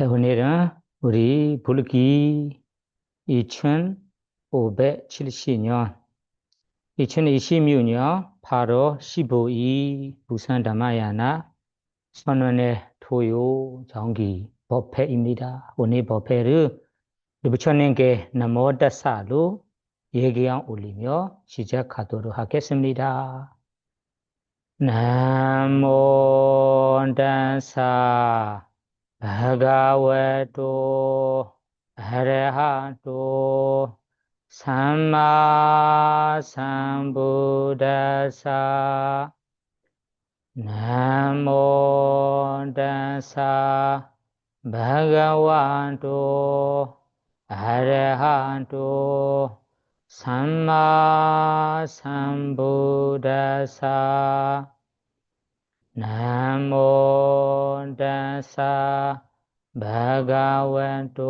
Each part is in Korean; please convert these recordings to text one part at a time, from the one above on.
오늘은 우리 불기 2570년 2026년 8월 15일 부산 담마야나 선원의 토요 정기 법회입니다. 오늘 법회를 부처님께 나모다사로 예기양 올리며 시작하도록 하겠습니다. 나모다사 바가와토 아라하토 삼마삼부다사 나모다사 바가와토 아라하토 삼마삼부다사 나모다사 바가와토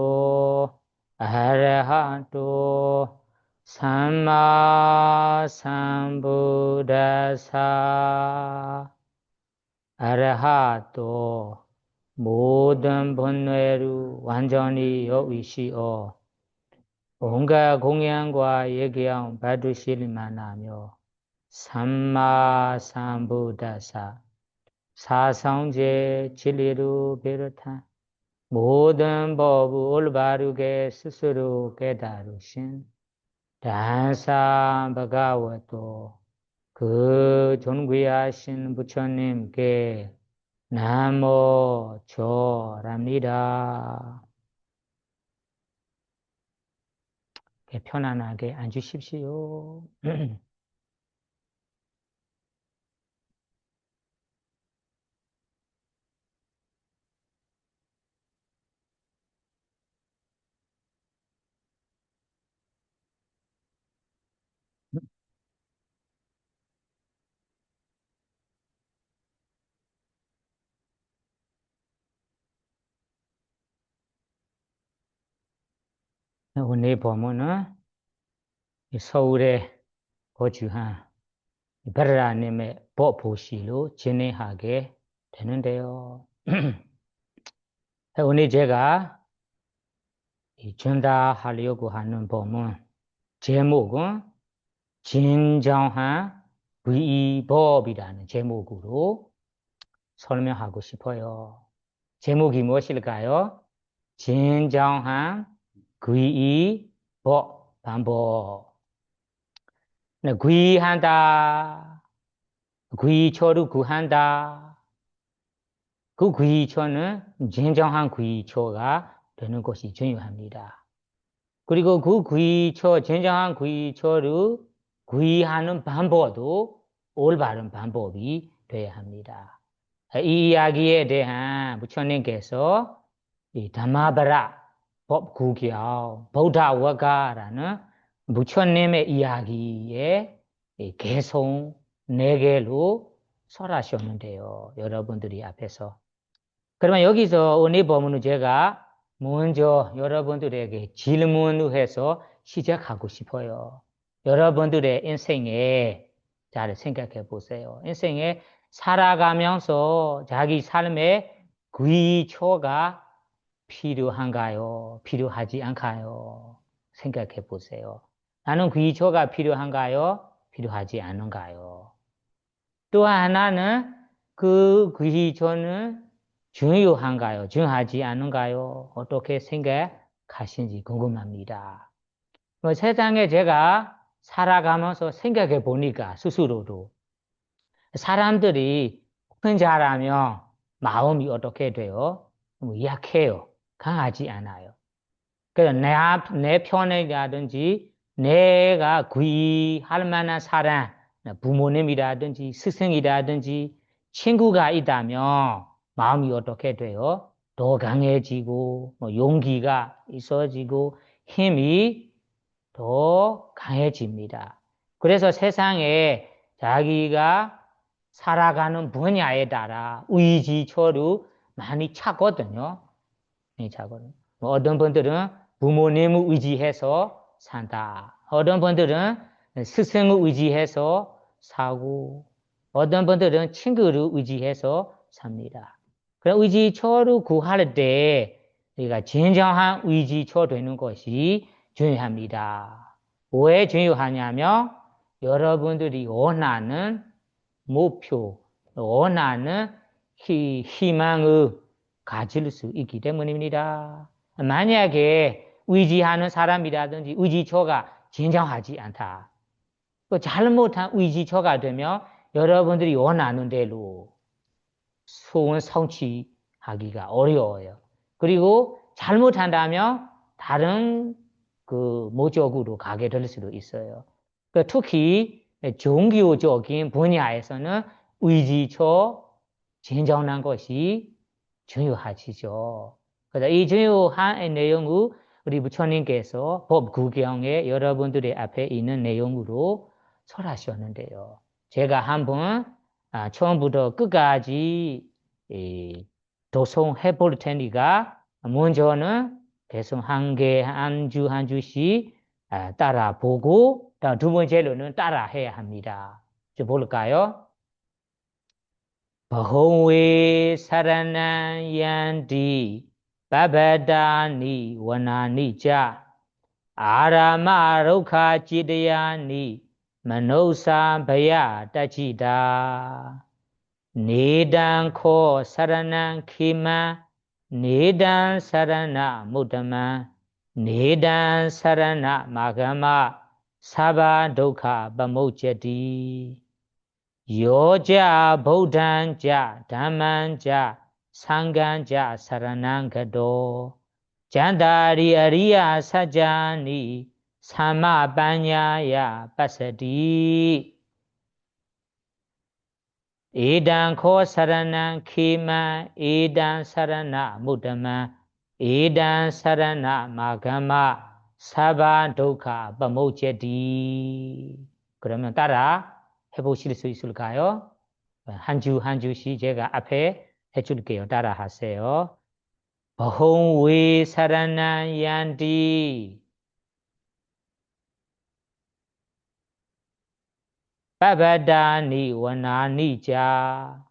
아라하토 삼마삼부다사 아라하토 모든 본뇌를 완전히 여의시어 온갖 공양과 예기양 받으실만 하며 삼마삼부다사 사성제 진리를 비롯한 모든 법을 올바르게 스스로 깨달으신 단사 바가와토 그 존귀하신 부처님께 나모 절합니다. 편안하게 앉으십시오. 오늘 보면은 서울에 거주한 베라님의 법보시로 진행하게 되는데요. 오늘 제가 전달하려고 하는 법은 제목은 진정한 위법이라는 제목으로 설명하고 싶어요. 제목이 무엇일까요? 진정한 위법 방법. 귀한다. 귀초를 구한다. 그 귀초는 진정한 귀초가 되는 것이 중요합니다. 그리고 그 귀초, 진정한 귀초를 귀하는 방법도 올바른 방법이 되어야 합니다. 이 이야기에 대한 부처님께서 이 담마바라 법구경 보다와가라는 부처님의 이야기에 개송 4개로 설하셨는데요. 여러분들이 앞에서. 그러면 여기서 오늘 법문은 제가 먼저 여러분들에게 질문을 해서 시작하고 싶어요. 여러분들의 인생에 잘 생각해 보세요. 인생에 살아가면서 자기 삶에 귀초가 필요한가요? 필요하지 않가요? 생각해 보세요. 나는 귀초가 필요한가요? 필요하지 않은가요? 또 하나는 그 귀초는 중요한가요? 중요하지 않은가요? 어떻게 생각하시는지 궁금합니다. 세상에 제가 살아가면서 생각해 보니까 스스로도 사람들이 혼자라면 마음이 어떻게 돼요? 약해요. 강하지 않아요. 그래서 내 편이라든지 내가 귀할 만한 사람, 부모님이라든지 스승이라든지 친구가 있다면 마음이 어떻게 돼요? 더 강해지고 용기가 있어지고 힘이 더 강해집니다. 그래서 세상에 자기가 살아가는 분야에 따라 의지처를 많이 찾거든요. 많이 찾거든요. 어떤 분들은 부모님을 의지해서 산다. 어떤 분들은 스승을 의지해서 사고, 어떤 분들은 친구를 의지해서 삽니다. 그럼 의지처를 구할 때 그러니까 진정한 의지처 되는 것이 중요합니다. 왜 중요하냐면 여러분들이 원하는 목표, 원하는 희망을 가질 수 있기 때문입니다. 만약에 의지하는 사람이라든지 의지처가 진정하지 않다. 잘못한 의지처가 되면 여러분들이 원하는 대로 소원 성취하기가 어려워요. 그리고 잘못한다면 다른 그 목적으로 가게 될 수도 있어요. 특히 종교적인 분야에서는 의지처 진정한 것이 중요하시죠. 그래서 이 중요한 내용을 우리 부처님께서 법구경에 여러분들의 앞에 있는 내용으로 설하셨는데요. 제가 한번 처음부터 끝까지 도송해 볼 테니까 먼저는 계속 한 주 한 주씩 따라 보고 두 번째로는 따라 해야 합니다. 좀 볼까요? 버홍웨 사라난 얀디 바바다니 원하니자 아라마 록하 지대야니 මනෝ사ဘယတချိတာနေတံခောစရဏံခေမံနေတံစရဏမုတ္တမံနေတံစရဏမာဂမသဗ္ဗဒုက္ခပမုච්ඡတိယောကြဗုဒ္ဓံကြဓမ္မံကြသံဃံကြစရဏံဂတောကျန်တာရိအရိယစัจ ानिသမ္မာပညာယပစ္စတိဧတံခောစရဏံခေမံဧတံစရဏမုတ္တမံဧတံစရဏမာဂမသဗ္ဗဒုက္ခပမုච්ඡတိ그러면 따라 해보실 수 있을까요? 한 주 한 주씩 제가 앞에 해줄게요. 따라 하세요. 버홍웨 사라난 얀디 빠바다니 원하니자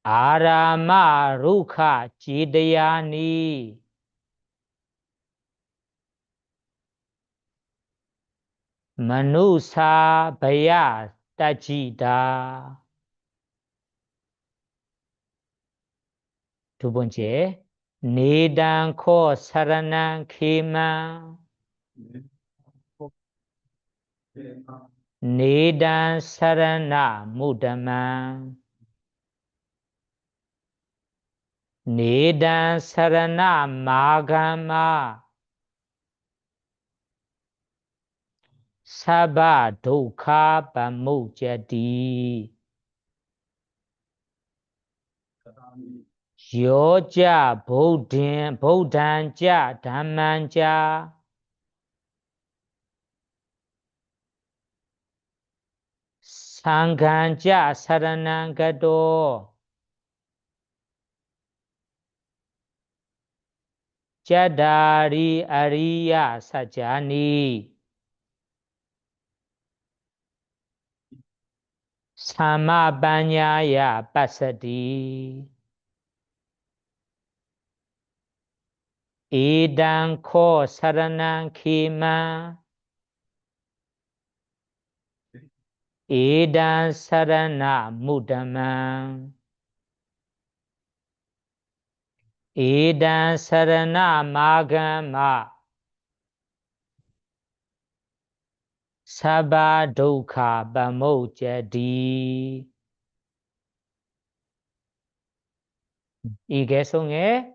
아라마 루카 지대야니 마누사 바야 따지다 두 번째 네단코 사라난 케만 네단 사라나 무다만 네단 사라나 마가마 사바 도카 바무자디 요자 보단자 담만자 상간자 사라난가도 자다리 아리야 사자니 사마반야야 빠사디 에단코 사라난 키마 에단 사라나 무다만 에단 사라나 마가마 사바 도카 바모자디 이 개성에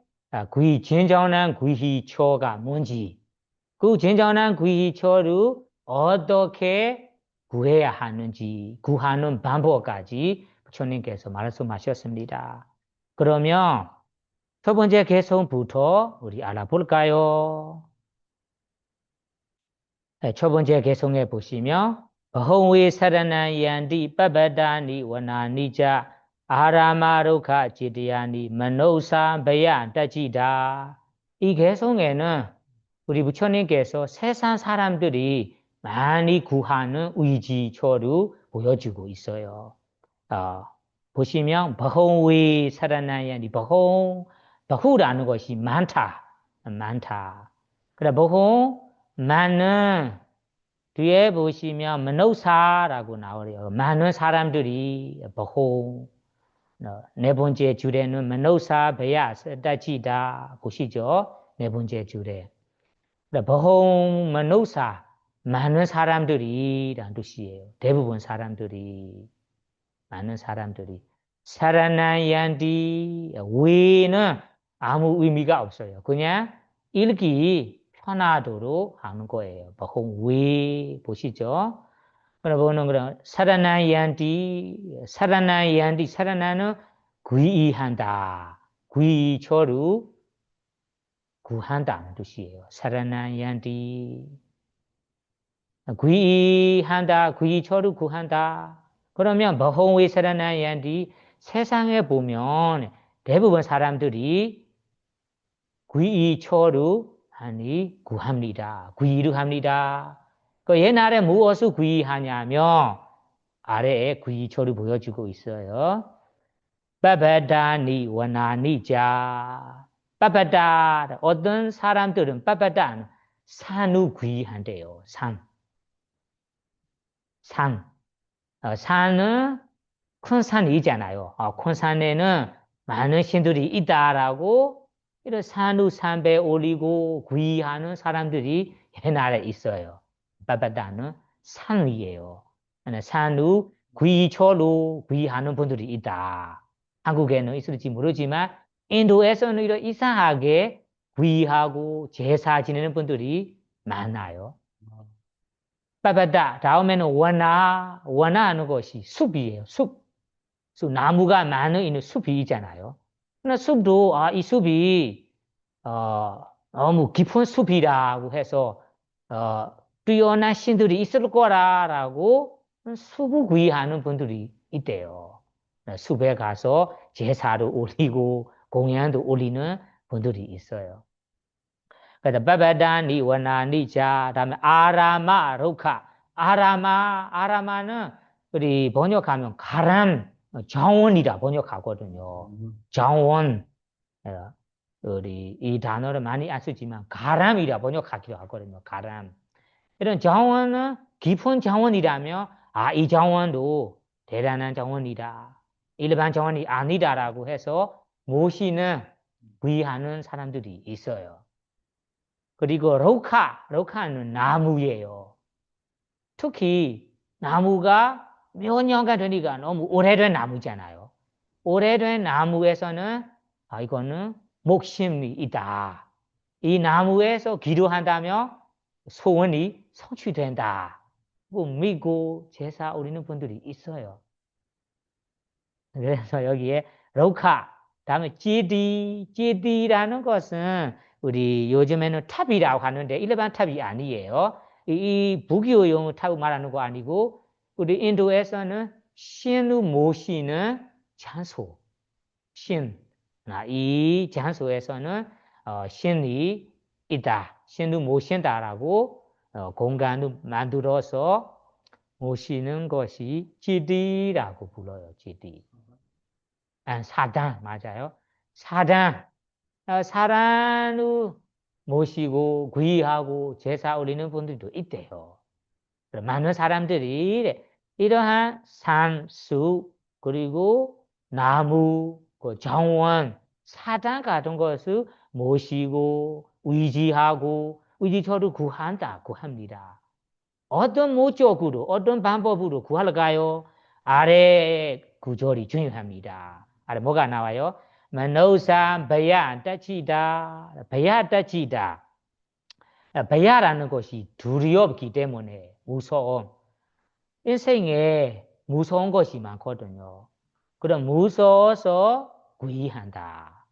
귀 진정한 귀희초가 뭔지 그 진정한 귀희초를 어떻게 구해야 하는지 구하는 방법까지 부처님께서 말씀하셨습니다. 그러면 첫 번째 개성부터 우리 알아볼까요? 첫 번째 개성에 보시면 버홍웨 사라난 얀디 빠바다니 원하니자 아라마루카 지디야니 마노사 베야 따지다 이 개성에는 우리 부처님께서 세상 사람들이 많이 구하는 의지처를 보여주고 있어요. 보시면 버홍위 사라나야니 버홍라는 것이 많다. 그래 버홍 많은 뒤에 보시면 만우사라고 나오래요. 많은 사람들이 버홍 네 번째 줄에는 만우사 베야 따지다 보시죠. 네 번째 줄에 버홍 만우사 많은 사람들이란 뜻이에요. 대부분 사람들이 많은 사람들이 사라나얀디 외에는 아무 의미가 없어요. 그냥 읽기 편하도록 하는 거예요. 버홍 외 보시죠. 그럼 사라나얀디 사라나는 구이한다. 구이초를 구한다는 뜻이에요. 사라나얀디 구이한다. 구이초를 구한다. 그러면 버홍의 사라나얀디 세상에 보면 대부분 사람들이 구이초를 하니 구합니다. 구이를 합니다. 그 옛날에 무엇을 구이하냐면 아래에 구이초를 보여주고 있어요. 빠바다니 원하니자 빠바다 어떤 사람들은 빠바다는 산을 구이한대요. 산. 산은 큰 산이잖아요. 큰 산에는 많은 신들이 있다라고 이런 산을 산배 올리고 구이하는 사람들이 옛날에 있어요. 바바다는 산 위에요. 산을 구이초로 구이하는 분들이 있다. 한국에는 있을지 모르지만 인도에서는 이런 이상하게 구이하고 제사 지내는 분들이 많아요. 빠바다 다음에는 원하는 것이 숲이에요. 숲. 나무가 많은 있는 숲이 있잖아요. 그러나 숲도 이 숲이 너무 깊은 숲이라고 해서 뛰어난 신들이 있을 거라고 숲을 구이하는 분들이 있대요. 숲에 가서 제사를 올리고 공연도 올리는 분들이 있어요. 그래서 바바다니 원하니자 다음에 아라마 루카 아라마는 우리 번역하면 가람 정원이라 번역하거든요. 정원 우리 이 단어를 많이 안 쓰지만 가람이라 번역하기도 하거든요. 가람 이런 정원은 깊은 정원이라면 이 정원도 대단한 정원이다. 일반 정원이 아니다라고 해서 모시는 구이하는 사람들이 있어요. 그리고 로카는 나무예요. 특히 나무가 몇 년간 되니까 너무 오래된 나무잖아요. 오래된 나무에서는 이거는 목심이 있다. 이 나무에서 기도한다면 소원이 성취된다. 믿고 제사 올리는 분들이 있어요. 그래서 여기에 로카, 다음에 제디라는 것은 우리 요즘에는 탑이라고 하는데 일반 탑이 아니에요. 이 부교용 탑을 말하는 거 아니고 우리 인도에서는 신을 모시는 장소, 이 장소에서는 신이 있다, 신을 모신다라고 공간을 만들어서 모시는 것이 제디라고 불러요. 제디. 사단 맞아요. 사단을 모시고 구이하고 제사 올리는 분들도 있대요. 많은 사람들이 이러한 산, 숲, 그리고 나무, 정원, 사단 같은 것을 모시고 의지처를 구합니다. 어떤 목적으로, 어떤 방법으로 구할까요? 아래 구절이 중요합니다. 아래 뭐가 나와요? 만우사 베야 따지다. 베야 따지다. 베야라는 것이 두렵기 때문에 무서움. 인생에 무서운 것이 많거든요. 그럼 무서워서 구이한다.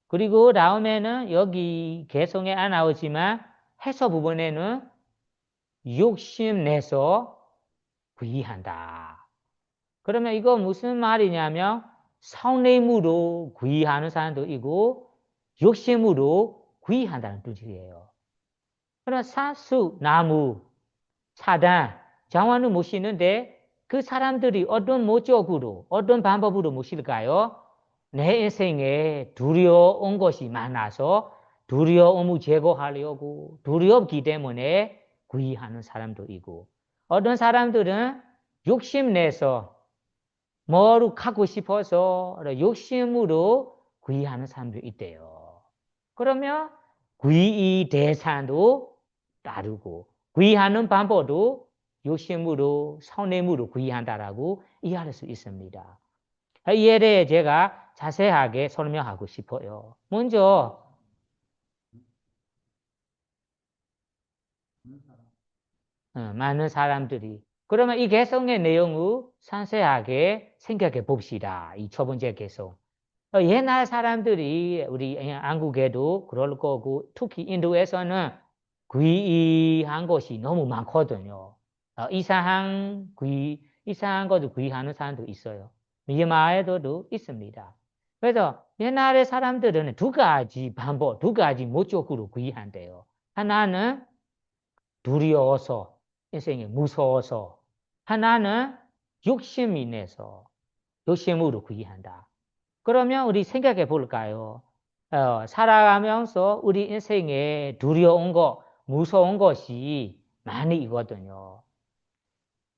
그리고 다음에는 여기 개성에 안 나오지만 해서 부분에는 욕심내서 구이한다. 그러면 이거 무슨 말이냐면 성내무로 구이하는 사람도 있고 욕심으로 구이한다는 뜻이에요. 그럼 사수, 나무, 사단, 장관을 모시는데 그 사람들이 어떤 목적으로, 어떤 방법으로 모실까요? 내 인생에 두려운 것이 많아서 두려움을 제거하려고 두렵기 때문에 구의하는 사람도 있고, 어떤 사람들은 욕심내서 뭐를 갖고 싶어서 욕심으로 구의하는 사람도 있대요. 그러면 구의 대상도 다르고 구의하는 방법도 욕심으로 성냄으로 구의한다라고 이해할 수 있습니다. 이에 대해 제가 자세하게 설명하고 싶어요. 먼저 많은 사람들이 그러면 이 개성의 내용을 상세하게 생각해 봅시다. 이 첫 번째 개성. 옛날 사람들이 우리 한국에도 그럴 거고 특히 인도에서는 귀한 것이 너무 많거든요. 이상한 것도 귀하는 사람도 있어요. 미얀마에도 있습니다. 그래서 옛날의 사람들은 두 가지 방법, 두 가지 목적으로 귀한대요. 하나는 두려워서, 인생이 무서워서, 하나는 욕심이 내서, 욕심으로 귀한다. 그러면 우리 생각해 볼까요? 살아가면서 우리 인생에 두려운 것, 무서운 것이 많이 있거든요.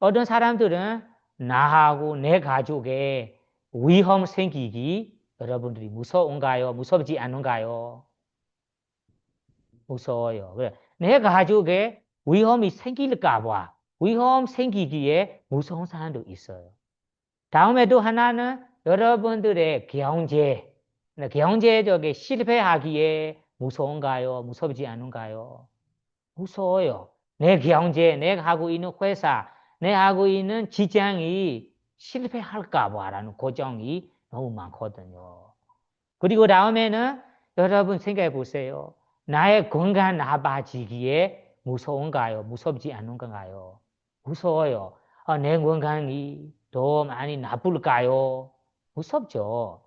어떤 사람들은 나하고 내 가족에 위험 생기기 여러분들이 무서운가요? 무섭지 않은가요? 무서워요. 그래. 내 가족에 위험이 생길까 봐 위험 생기기에 무서운 사람도 있어요. 다음에 또 하나는 여러분들의 경제적에 실패하기에 무서운가요? 무섭지 않은가요? 무서워요. 내 경제, 내가 하고 있는 회사, 내가 하고 있는 직장이 실패할까 봐라는 걱정이 너무 많거든요. 그리고 다음에는 여러분 생각해 보세요. 나의 건강 나빠지기에 무서운가요? 무섭지 않은가요? 무서워요. 내 건강이 더 많이 나쁠까요? 무섭죠.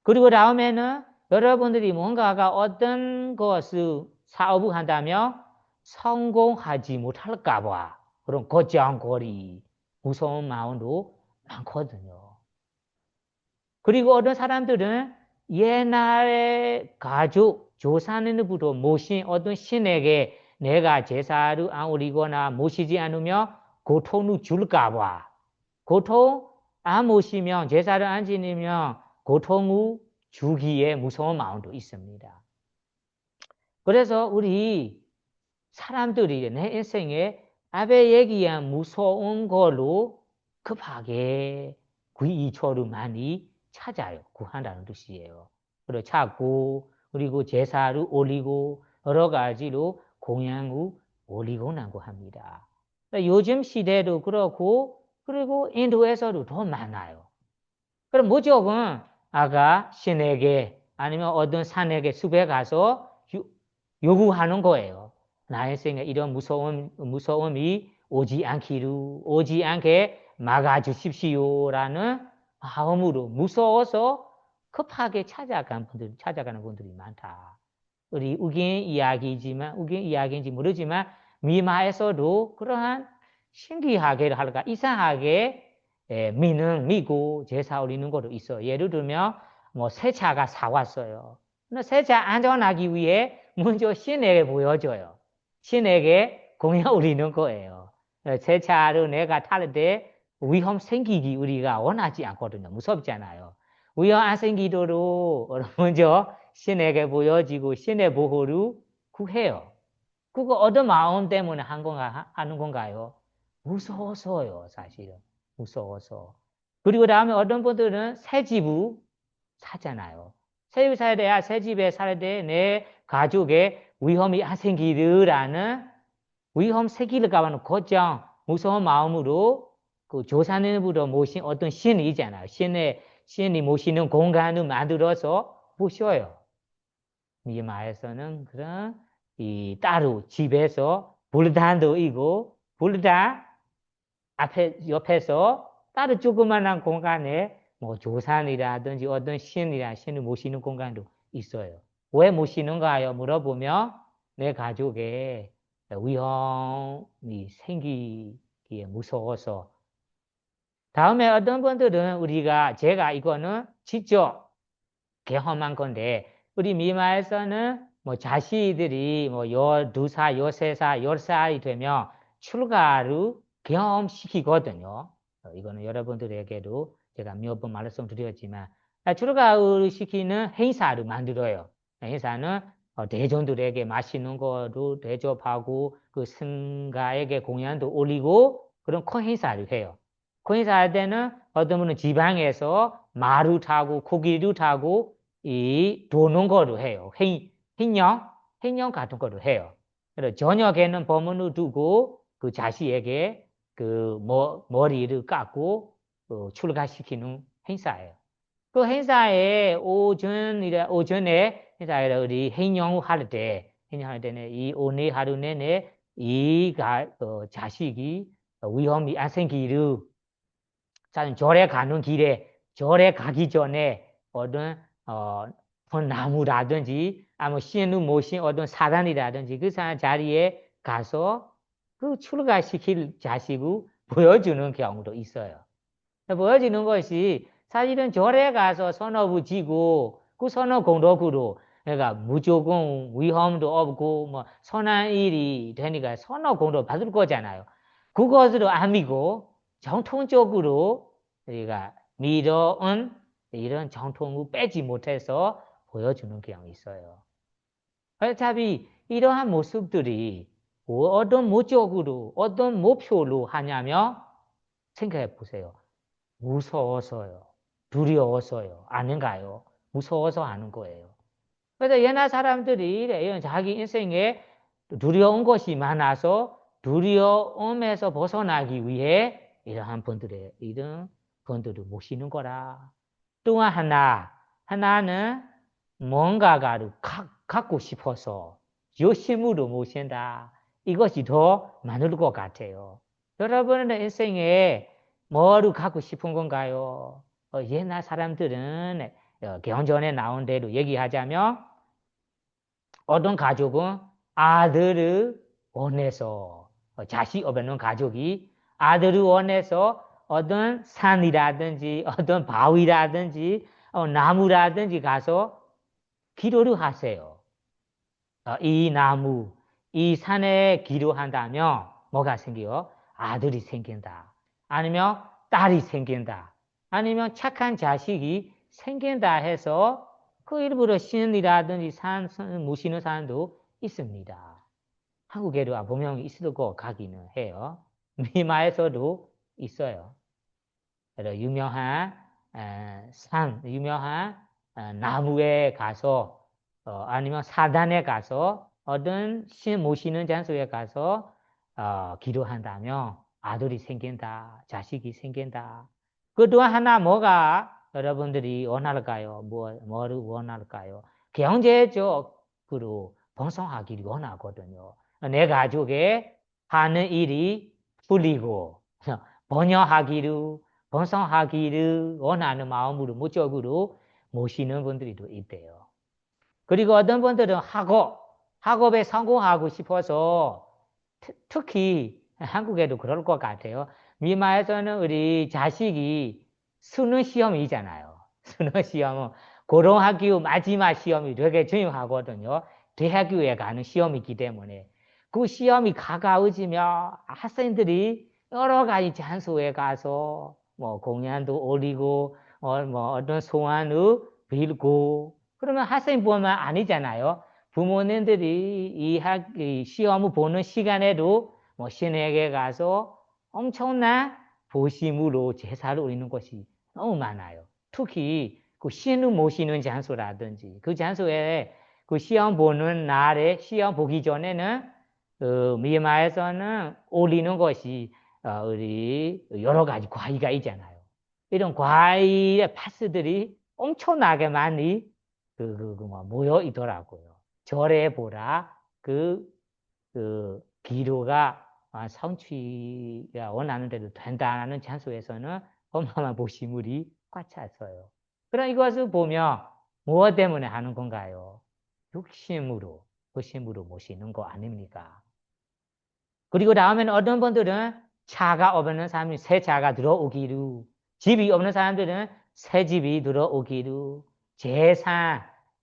그리고 다음에는 여러분들이 뭔가가 어떤 것을 사업을 한다면 성공하지 못할까 봐 그런 걱정거리, 무서운 마음도 많거든요. 그리고 어떤 사람들은 옛날에 가족, 조상으로부터 모신 어떤 신에게 내가 제사를 안 올리거나 모시지 않으면 고통을 줄까 봐. 고통 안 모시면, 제사를 안 지내면 고통을 주기에 무서운 마음도 있습니다. 그래서 우리 사람들이 내 인생에 앞에 얘기한 무서운 걸로 급하게 구이초를 많이 찾아요. 구한다는 뜻이에요. 그리고 찾고 그리고 제사를 올리고 여러 가지로 공양을 올리고 나고 합니다. 요즘 시대도 그렇고 그리고 인도에서도 더 많아요. 그럼 무조건 아까 신에게 아니면 어떤 산에게 숲에 가서 요구하는 거예요. 나의 생에 이런 무서움이 오지 않게 막아주십시오라는 마음으로 무서워서 급하게 찾아가는 분들이 많다. 우리 우긴 이야기인지 모르지만 미마에서도 그러한 신기하게 할까 이상하게 믿고 제사 올리는 것도 있어요. 예를 들면 뭐 새 차가 사왔어요. 새 차 안전하기 위해 먼저 신에게 보여줘요. 신에게 공연 올리는 거예요. 새 차를 내가 탈 때 위험 생기기 우리가 원하지 않거든요. 무섭잖아요. 위험 안 생기도록 먼저 신에게 보여지고 신의 보호를 구해요. 그거 어떤 마음 때문에 하는 건가요? 무서워서요, 사실은. 무서워서. 그리고 다음에 어떤 분들은 새 집을 사잖아요. 새 집 사야 돼야 새 집에 살 때 내 가족에 위험이 안 생기르라는 위험 생길까 봐는 걱정, 무서운 마음으로 그 조상으로부터 모신 어떤 신이 있잖아요. 신이 모시는 공간을 만들어서 모셔요. 미얀마에서는 그런 따로 집에서 불단도 있고 불단 옆에서 따로 조그만한 공간에 뭐 조산이라든지 어떤 신을 모시는 공간도 있어요. 왜 모시는가요? 물어보면 내 가족에 위험이 생기기에 무서워서 다음에 어떤 분들은 제가 이거는 직접 경험한 건데, 우리 미마에서는 뭐 자식들이 뭐 12살, 13살, 10살이 되면 출가를 경험시키거든요. 이거는 여러분들에게도 제가 몇 번 말씀드렸지만, 출가를 시키는 행사를 만들어요. 행사는 대전들에게 맛있는 거도 대접하고, 그 승가에게 공연도 올리고, 그런 큰 행사를 해요. 그 행사할 때는 어떤 분은 지방에서 말을 타고, 고기를 타고, 도는 거로 해요. 횡령 같은 거로 해요. 그래서 저녁에는 법문을 두고 그 자식에게 그 머리를 깎고 출가시키는 행사예요. 그 행사에 오전에 행사에 우리 행령할 때는 이 오늘 하루 내내 자식이 위험이 안 생기를 절에 가는 길에 절에 가기 전에 어떤 나무라든지 아무 신우 모신 어떤 사단이라든지 그 자리에 가서 그 출가시킬 자식을 보여주는 경우도 있어요. 보여지는 것이 사실은 절에 가서 선업을 지고 그 선업 공덕으로 그러니까 무조건 위험도 없고 뭐 선한 일이 되니까 선업 공덕 받을 거잖아요. 그것으로 안 믿고 정통적으로 우리가 믿어온 이런 정통을 빼지 못해서 보여주는 경향이 있어요. 어차피 이러한 모습들이 어떤 목적으로 어떤 목표로 하냐면 생각해 보세요. 무서워서요. 두려워서요. 아닌가요? 무서워서 하는 거예요. 그래서 옛날 사람들이 자기 인생에 두려운 것이 많아서 두려움에서 벗어나기 위해 이런 분들을 모시는 거라. 또한 하나는 뭔가를 갖고 싶어서 욕심으로 모신다. 이것이 더 많을 것 같아요. 여러분의 인생에 뭐를 갖고 싶은 건가요? 옛날 사람들은 경전에 나온 대로 얘기하자면 어떤 가족은 아들을 원해서 자식 없는 가족이 아들을 원해서 어떤 산이라든지 어떤 바위라든지 나무라든지 가서 기도를 하세요. 이 나무, 이 산에 기도한다면 뭐가 생겨요? 아들이 생긴다. 아니면 딸이 생긴다. 아니면 착한 자식이 생긴다 해서 그 일부러 신이라든지 모시는 사람도 있습니다. 한국에도 보면 있을 것 같기는 해요. 미마에서도 있어요. 그래서 유명한 나무에 가서 아니면 사단에 가서 어떤 신 모시는 장소에 가서 기도한다면 아들이 생긴다, 자식이 생긴다. 그 또한 하나 뭐가 여러분들이 원할까요? 뭐를 원할까요? 경제적으로 번성하기를 원하거든요. 내 가족에 하는 일이 풀리고 번영하기를 번성하기를 원하는 마음으로 무적으로 모시는 분들이 있대요. 그리고 어떤 분들은 학업에 성공하고 싶어서 특히 한국에도 그럴 것 같아요. 미마에서는 우리 자식이 수능 시험이잖아요. 수능 시험은 고등학교 마지막 시험이 되게 중요하거든요. 대학교에 가는 시험이기 때문에 그 시험이 가까워지면 학생들이 여러 가지 장소에 가서 뭐 공연도 올리고 뭐 어떤 소원을 빌고 그러면 학생뿐만 아니잖아요. 부모님들이 이 시험을 보는 시간에도 뭐 신에게 가서 엄청난 보심으로 제사를 올리는 것이 너무 많아요. 특히 그 신을 모시는 장소라든지 그 장소에 그 시험 보는 날에 시험 보기 전에는 미얀마에서는 올리는 것이 우리 여러 가지 과일가 있잖아요. 이런 과일의 파스들이 엄청나게 많이 모여 있더라고요. 절에 보라 그 기도가 성취가 원하는 대로 된다는 장소에서는 어마어마한 보시물이 꽉 찼어요. 그럼 이것을 보면 무엇 때문에 하는 건가요? 욕심으로 모시는 거 아닙니까? 그리고 다음에는 어떤 분들은 차가 없는 사람이 새 차가 들어오기로, 집이 없는 사람들은 새 집이 들어오기로,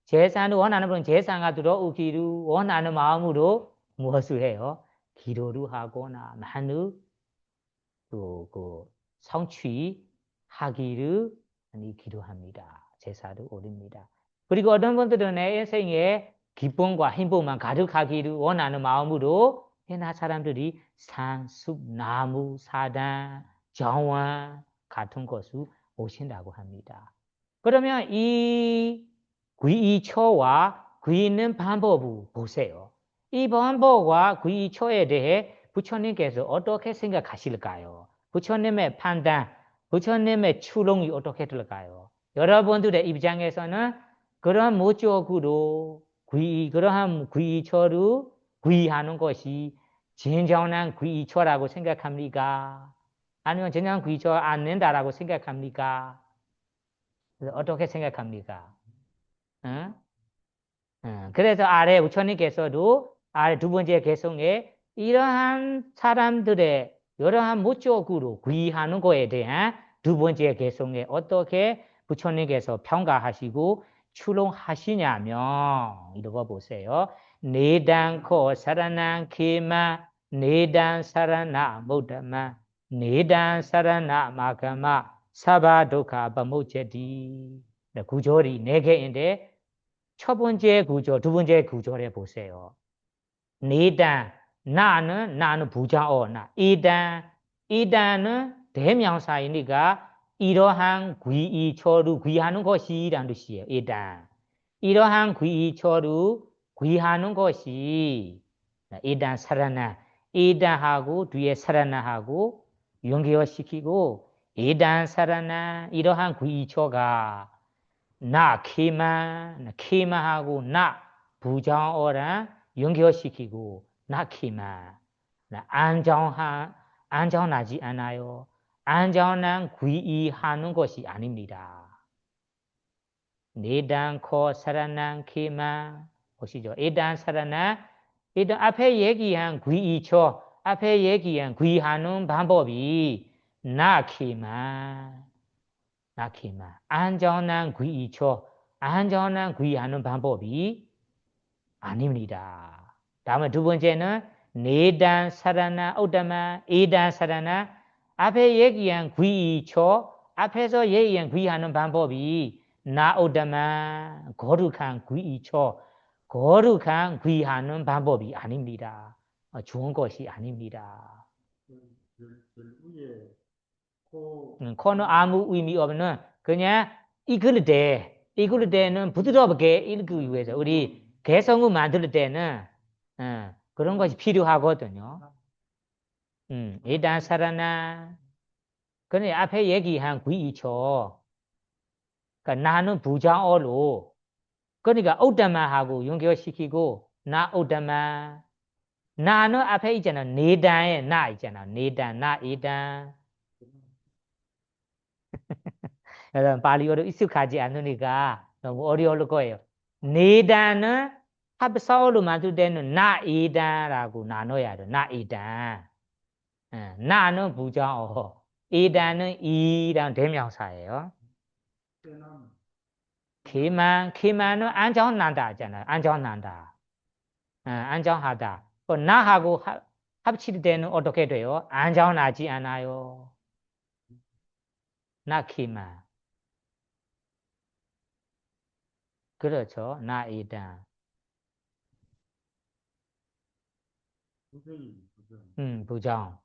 재산을 원하는 분은 재산가 들어오기로 원하는 마음으로 무엇을 해요? 기도를 하거나 많은 그 성취하기를 기도합니다. 제사를 올립니다. 그리고 어떤 분들은 내 인생에 기쁨과 행복만 가득하기를 원하는 마음으로 옛날 사람들이 산, 숲, 나무, 사단, 정원 같은 것을 오신다고 합니다. 그러면 이 귀이초와 귀있는 방법을 보세요. 이 방법과 귀이초에 대해 부처님께서 어떻게 생각하실까요? 부처님의 판단, 부처님의 추론이 어떻게 될까요? 여러분들의 입장에서는 그런 목적으로 그러한 귀이초를 귀하는 것이 진정한 귀이초라고 생각합니까? 아니면 진정한 귀이초 안 된다라고 생각합니까? 어떻게 생각합니까? 응? 그래서 아래 부처님께서도 아래 두 번째 개성에 이러한 사람들의 이러한 목적으로 귀하는 것에 대한 두 번째 개성에 어떻게 부처님께서 평가하시고 추론하시냐면 이거 보세요. 네단코 사라난 케마 네단 사라나 모드마 네단 사라나 마가마 사바도카 바모체디 구절이 네 개인데 첫 번째 구절, 두 번째 구절에 보세요. 네단, 나는 부자어, 나. 이단은 대명사이니까 이러한 귀이초를 귀하는 것이라는 뜻이에요. 이러한 귀이초를 귀하는 것이 이단 사라나, 이단하고 뒤에 사라나하고 연결시키고 이단 사라나 이러한 귀이초가 나 키마하고 나 부정어랑 연결시키고 나 키마 안정하지 않아요. 안정한 귀의하는 것이 아닙니다. 네단코 사라난 키마 보시죠. 이단 사라나 일단 앞에 얘기한 귀의초 앞에 얘기한 귀의하는 방법이 나 키마 안전한 귀이초, 안전한 귀하는 방법이 아닙니다. 다음에 두 번째는 네단 사라나 오다마 에단 사라나 앞에 얘기한 귀이초, 앞에서 얘기한 귀하는 방법이 나 오다마 거룩한 귀이초, 거룩한 귀하는 방법이 아닙니다. 좋은 것이 아닙니다. 코는 아무 의미 없는 그냥 이끌 때는 부드럽게 읽기 위해서 우리 개성을 만들 때는 그런 것이 필요하거든요. 일단 살아나 근데 앞에 얘기한 귀이초 그러니까 나는 부자어로 그러니까 오다마하고 연결시키고 나 오다마 나는 앞에 있잖아 네단의 나 있잖아 네단 나 이단 여러분 발리어로 익숙하지 않으니까 너무 어려울 거예요. 네단은 합사어로 만들 때는 나이단라고 나눠야 돼. 나이단. 나는 부정어. 이단은 이란 대명사예요. 키만은 안정난다 하잖아요. 안정난다. 안정하다. 나하고 합칠 때는 어떻게 돼요? 안정하지 않아요. 나 키만. 그렇죠. 나이단. 부정.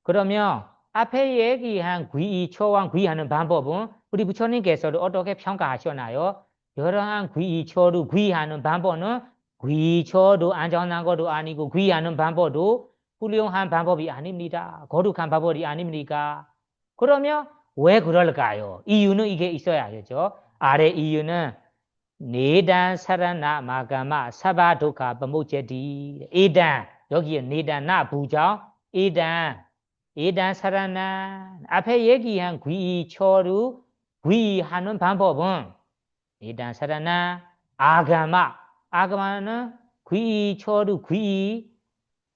그러면 앞에 얘기한 귀이초와 귀하는 방법은 우리 부처님께서도 어떻게 평가하셨나요? 여러한 귀이초를 귀하는 방법은 귀이초도 안전한 것도 아니고 귀하는 방법도 훌륭한 방법이 아닙니다. 거룩한 방법이 아닙니까? 그러면 왜 그럴까요? 이유는 이게 있어야겠죠. 아래 이유는 네단 사라나 마가마 사바도카 바모제디 에단 여기에 네단 나 부정 에단 사라나 앞에 얘기한 귀초를 귀하는 방법은 에단 사라나 아가마는 귀초를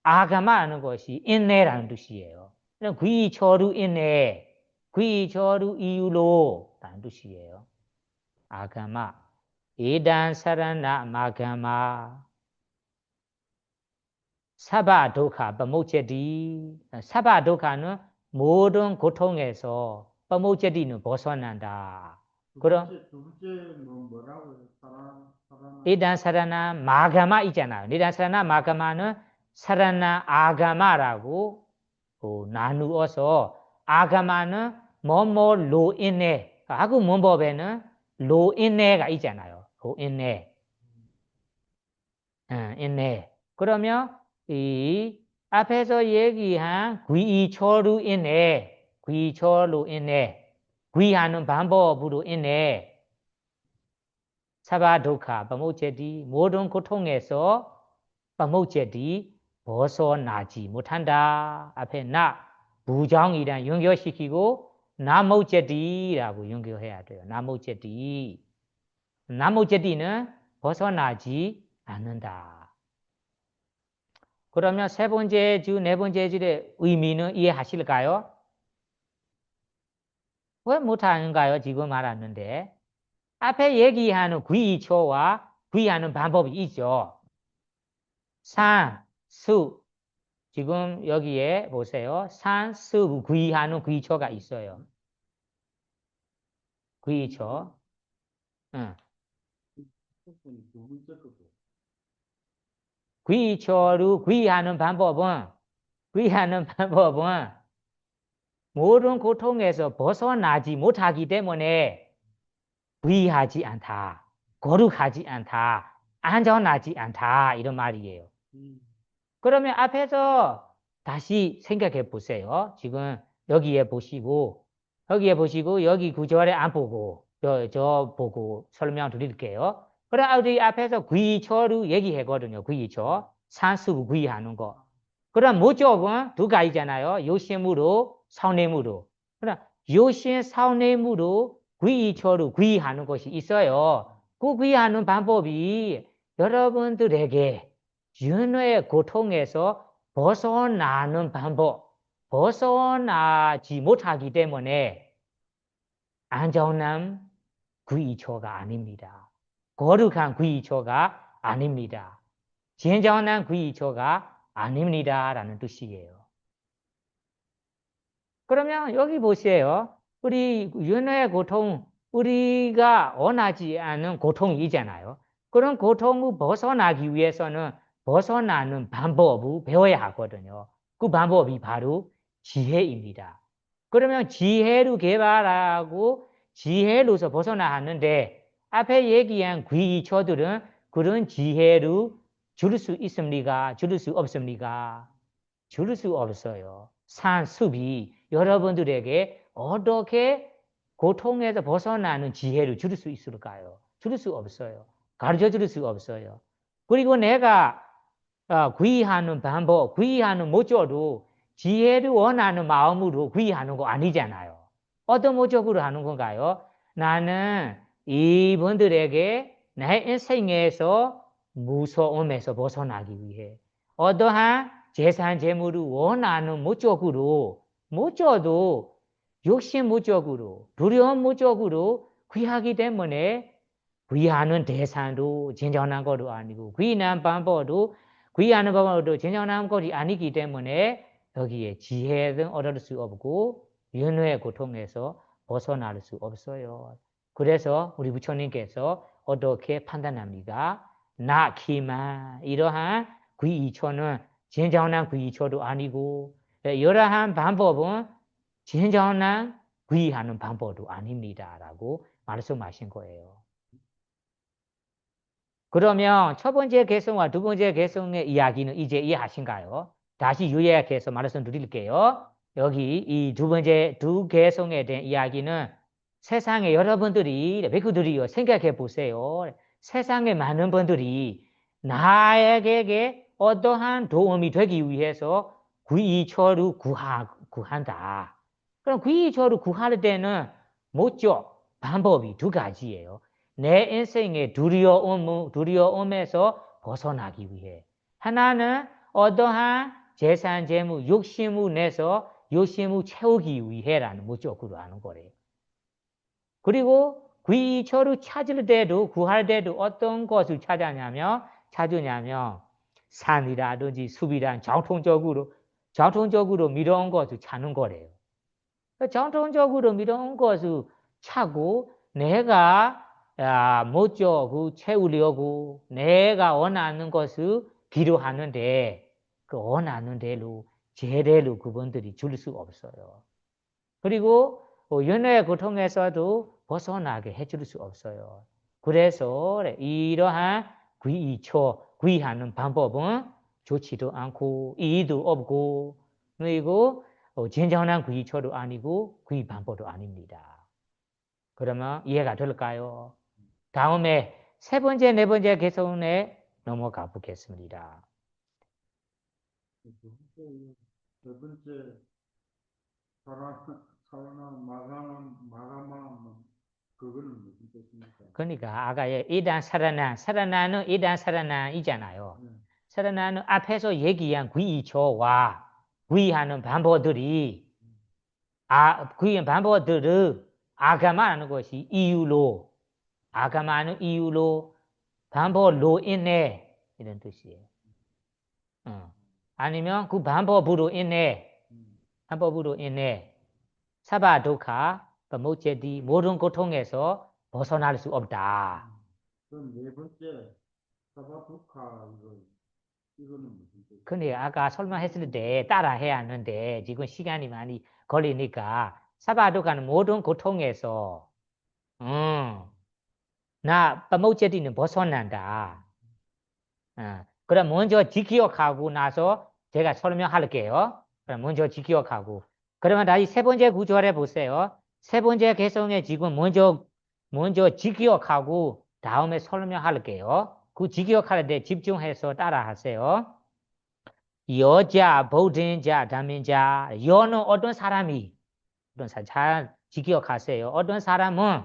아가마 하는 것이 인내라는 뜻이에요. 귀처루 있네. 귀처루 이유로 라는 뜻이에요. 아가마. 에단 사라나 마가마. 사바 독하 버목제디. 사바 독하는 모든 고통에서 버목제디는 벗어난다. 그럼 뭐라고요? 에단 사라나 마가마 있잖아요. 에단 사라나 마가마는 사라나 아가마라고 나누어서 아가마는 뭐뭐 로인네 하고 문법에는 로인네가 있잖아요. 로인네. 인네. 그러면 이 앞에서 얘기한 귀초루 인네. 귀초루 인네. 귀하는 방법으로 인네. 사바독하 버목제디 모든 고통에서 버목제디 벗어나지 못한다. 앞에 나 부정이란 연결시키고 나목제디라고 연결해야 돼요. 나목제디. 나목제디는 벗어나지 않는다. 그러면 세 번째 주, 네 번째 줄의 의미는 이해하실까요? 왜 못하는가요? 지금 말하는데. 앞에 얘기하는 귀초와 귀하는 방법이 있죠. 산, 수. 지금 여기에 보세요. 산, 수, 귀하는 귀초가 있어요. 귀초. 응. 귀초로 귀하는 방법은 모든 고통에서 벗어나지 못하기 때문에 귀하지 않다. 거룩하지 않다. 안전하지 않다. 이런 말이에요. 그러면 앞에서 다시 생각해 보세요. 지금 여기에 보시고 여기 구절에 안 보고 저 보고 설명 드릴게요. 그럼 우리 앞에서 귀초로 얘기했거든요. 귀초. 산수 귀하는 거. 그럼 목적은 두 가지잖아요. 요심으로 사내무로. 그럼 요심 사내무로 귀초로 귀하는 것이 있어요. 그 귀하는 방법이 여러분들에게 윤회의 고통에서 벗어나는 방법, 벗어나지 못하기 때문에 안전한 귀초가 아닙니다. 거룩한 귀초가 아닙니다. 진정한 귀초가 아닙니다. 라는 뜻이에요. 그러면 여기 보세요. 우리 윤회의 고통, 우리가 원하지 않은 고통이잖아요. 그런 고통을 벗어나기 위해서는 벗어나는 방법을 배워야 하거든요. 그 방법이 바로 지혜입니다. 그러면 지혜로 개발하고 지혜로서 벗어나는데 앞에 얘기한 귀초들은 그런 지혜로 줄 수 있습니까? 줄 수 없습니까? 줄 수 없어요. 산숲이 여러분들에게 어떻게 고통에서 벗어나는 지혜를 줄 수 있을까요? 줄 수 없어요. 가르쳐 줄 수 없어요. 그리고 내가 귀하는 방법, 귀하는 목적도 지혜를 원하는 마음으로 귀하는 거 아니잖아요. 어떤 목적으로 하는 건가요? 나는 이분들에게 내 인생에서 무서움에서 벗어나기 위해 어떠한 재산 재물을 원하는 목적으로 목적도 욕심 목적으로 두려움 목적으로 귀하기 때문에 귀하는 대상도 진정한 것도 아니고 귀한 방법도 귀하는 방법도 진정한 것이 아니기 때문에 여기에 지혜는 얻을 수 없고 윤회의 고통에서 벗어날 수 없어요. 그래서 우리 부처님께서 어떻게 판단합니까? 나 기만 이러한 귀이초는 진정한 귀이초도 아니고 이러한 방법은 진정한 귀하는 방법도 아닙니다라고 말씀하신 거예요. 그러면 첫 번째 개성과 두 번째 개성의 이야기는 이제 이해하신가요? 다시 요약해서 말씀드릴게요. 여기 이 두 개성에 대한 이야기는 세상에 여러분들이 백구들이요 생각해 보세요. 세상에 많은 분들이 나에게 어떠한 도움이 되기 위해서 귀초를 구한다. 그럼 귀초를 구할 때는 목적, 방법이 두 가지예요. 내 인생의 두려움에서 벗어나기 위해. 하나는 어떠한 재산, 재무, 욕심을 내서 욕심을 채우기 위해라는 목적으로 하는 거래요. 그리고 귀처를 찾을 때도 구할 때도 어떤 것을 찾으냐면 산이라든지 숲이란 정통적으로 밀어온 것을 찾는 거래요. 정통적으로 밀어온 것을 찾고 내가 목적을 채우려고 내가 원하는 것을 기도하는데 그 원하는 대로 제대로 그분들이 줄 수 없어요. 그리고 연애의 고통에서도 벗어나게 해줄 수 없어요. 그래서 이러한 귀하는 방법은 좋지도 않고 이의도 없고 그리고 진정한 귀초도 아니고 귀 방법도 아닙니다. 그러면 이해가 될까요? 다음에 세 번째, 네 번째 개성에 넘어가 보겠습니다. 세 번째 살아나 마가마 그거는 무슨 뜻입니까? 그러니까 아까 이단 살아나는 이단 살아나이잖아요. 살아나는 앞에서 얘기한 귀초와 귀하는 방법들이 귀한 방법들을 아가마하는 것이 이유로 아가마는 이유로 방법로 인해 이런 뜻이에요. 아니면 그 방법으로 인해 사바도카 모체디 모든 고통에서 벗어날 수 없다. 그럼 네 번째 사바두카 이거는 무슨 뜻이에요? 근데 아까 설명했을 때 따라 해야 하는데 지금 시간이 많이 걸리니까 사바도카는 모든 고통에서 나 모체디는 벗어난다. 그럼 먼저 기억하고 나서 제가 설명할게요. 그럼 먼저 기억하고. 그러면 다시 세 번째 구절에 보세요. 세 번째 개성에 지금 먼저 기억하고 다음에 설명할게요. 그 기억할 때 집중해서 따라하세요. 여자, 보든자, 담임자. 여는 어떤 사람이 잘 기억하세요. 어떤 사람은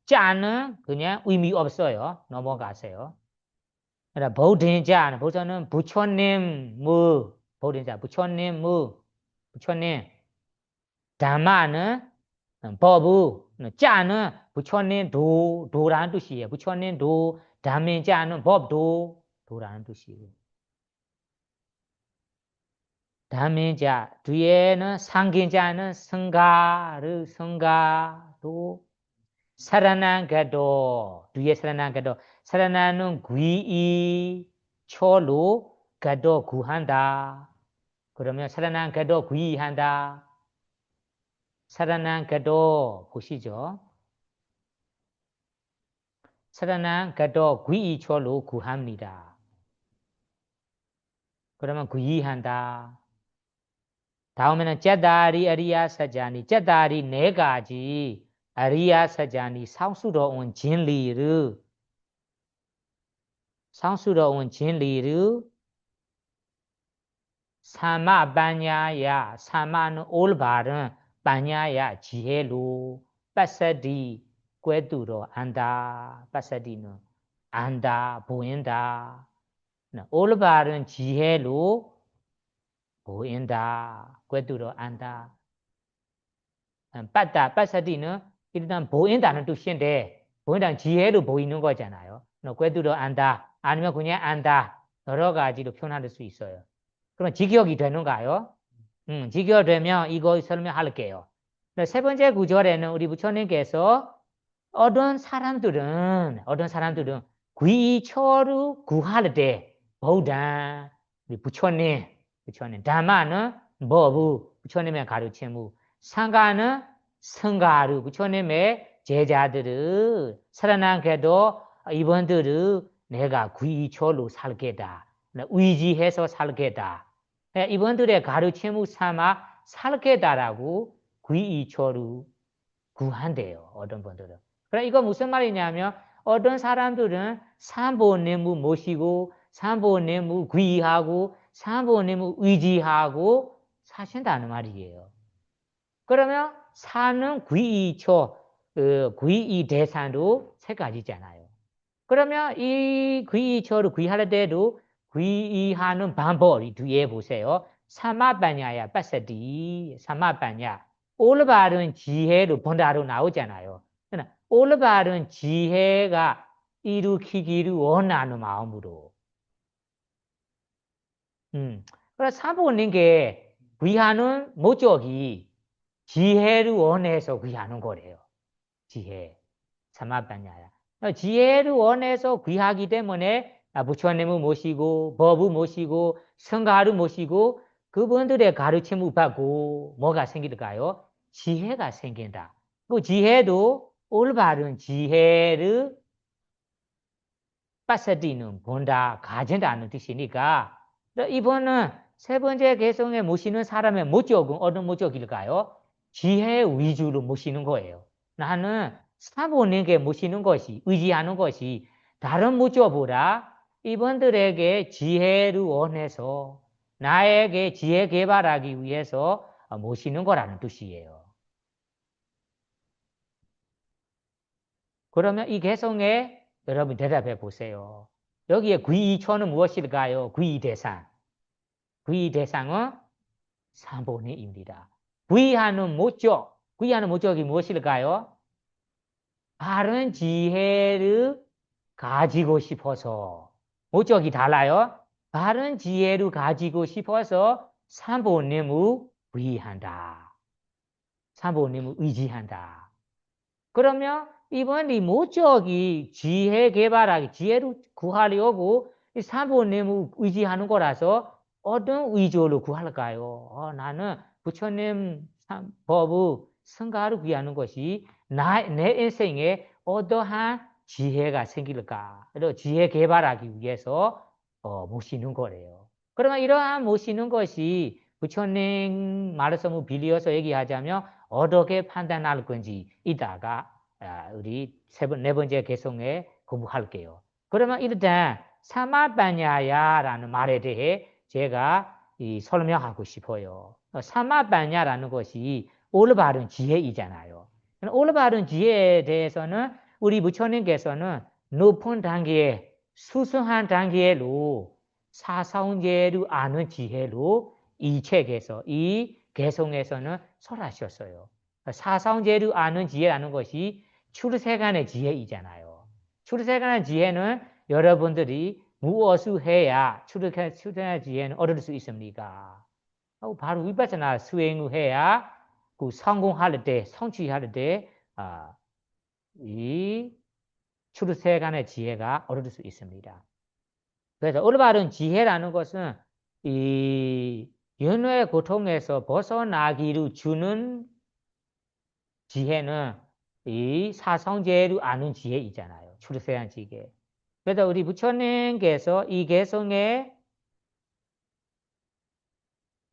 자는 그냥 의미 없어요. 넘어가세요. 보든자, 보서는 부처님 보든자, 부처님 담마는 법부, 자는 부처님 도라는 뜻이에요. 부처님 담임자는 도라는 뜻이에요. 담임자, 뒤에는 상긴자는 성가도, 사라난가도, 뒤에 사라나는 귀이초로 가도 구한다. 그러면 사라난가도 귀한다. 사라난가도 보시죠. 사라난가도 귀이초로 구합니다. 그러면 귀한다. 다음에는 쩌다리 아리야 사자니 쩌다리 네 가지 아리야 사자니 상수로운 진리를 사마 반야야 사마는 올바른 반야야 지혜로 빠사디 꿰두러 안다. 빠사디는 안다 보인다. 올바른 지혜로 보인다. 꿰두러 안다. 빠사디는 일단 보인다는 뜻인데 보인다는 지혜로 보이는 거잖아요. 꿰두러 안다. 아니면 그냥 안다. 여러 가지로 표현할 수 있어요. 그럼 직역이 되는가요? 직역되면 이거 설명할게요. 세 번째 구절에는 우리 부처님께서 어떤 사람들은 귀초를 구할 때 보다 부처님 담마는 뭐부 부처님의 가르침을 상가는 성가를 부처님의 제자들을 사랑하게도 이분들을 내가 귀초로 살게다. 의지해서 살게다. 이분들의 가르침을 삼아 살게다라고 귀이초를 구한대요. 어떤 분들은. 그럼 이거 무슨 말이냐면 어떤 사람들은 삼보님을 모시고 삼보님을 귀하고 삼보님을 의지하고 사신다는 말이에요. 그러면 사는 귀이초, 귀이 대상도 세 가지잖아요. 그러면 이 귀이초를 귀할 때도 귀의하는 방법 이 뒤에 보세요. 사마반야야 빠세디 사마반야 올바른 지혜로 본다로 나오잖아요. 올바른 지혜가 이루키기를 원하는 마음으로. 그래서 사모님 게 귀하는 목적이 지혜를 원해서 귀하는 거래요. 지혜. 사마반야야. 지혜를 원해서 귀하기 때문에 부처님을 모시고 법을 모시고 성가를 모시고 그분들의 가르침을 받고 뭐가 생길까요? 지혜가 생긴다. 그 지혜도 올바른 지혜를 빠서디는 본다, 가진다는 뜻이니까 이번은 세 번째 개성에 모시는 사람의 목적은 어떤 목적일까요? 지혜 위주로 모시는 거예요. 나는 사모님께 모시는 것이, 의지하는 것이 다른 목적보다 이분들에게 지혜를 원해서 나에게 지혜 개발하기 위해서 모시는 거라는 뜻이에요. 그러면 이 개성에 여러분 대답해 보세요. 여기에 귀이초는 무엇일까요? 귀대상. 귀대상은 사모님입니다. 귀하는 목적, 귀하는 목적이 무엇일까요? 바른 지혜를 가지고 싶어서 목적이 달라요. 바른 지혜를 가지고 싶어서 사모님을 위한다. 사모님을 의지한다. 그러면 이번 이 목적이 지혜 개발하기, 지혜를 구하려고 이 사모님을 의지하는 거라서 어떤 의조를 구할까요? 나는 부처님 법의 성가를 구하는 것이 내 인생에 어떠한 지혜가 생길까? 그리고 지혜 개발하기 위해서 모시는 거래요. 그러면 이러한 모시는 것이 부처님 말씀을 빌려서 얘기하자면 어떻게 판단할 건지 이따가 우리 네 번째 개성에 공부할게요. 그러면 일단 사마반야야라는 말에 대해 제가 설명하고 싶어요. 사마반야라는 것이 올바른 지혜이잖아요. 올바른 지혜에 대해서는 우리 부처님께서는 높은 단계에 수승한 단계로 사사원제를 아는 지혜로 이 책에서 이 개성에서는 설하셨어요. 사사원제를 아는 지혜라는 것이 출세간의 지혜이잖아요. 출세간의 지혜는 여러분들이 무엇을 해야 출세간의 지혜는 얻을 수 있습니까? 바로 위파사나 수행을 해야 그 성공할 때, 성취할 때 이 출세간의 지혜가 얻을 수 있습니다. 그래서 올바른 지혜라는 것은 이 연애의 고통에서 벗어나기를 주는 지혜는 이 사성제를 아는 지혜이잖아요. 출세한 지혜. 그래서 우리 부처님께서 이 개성에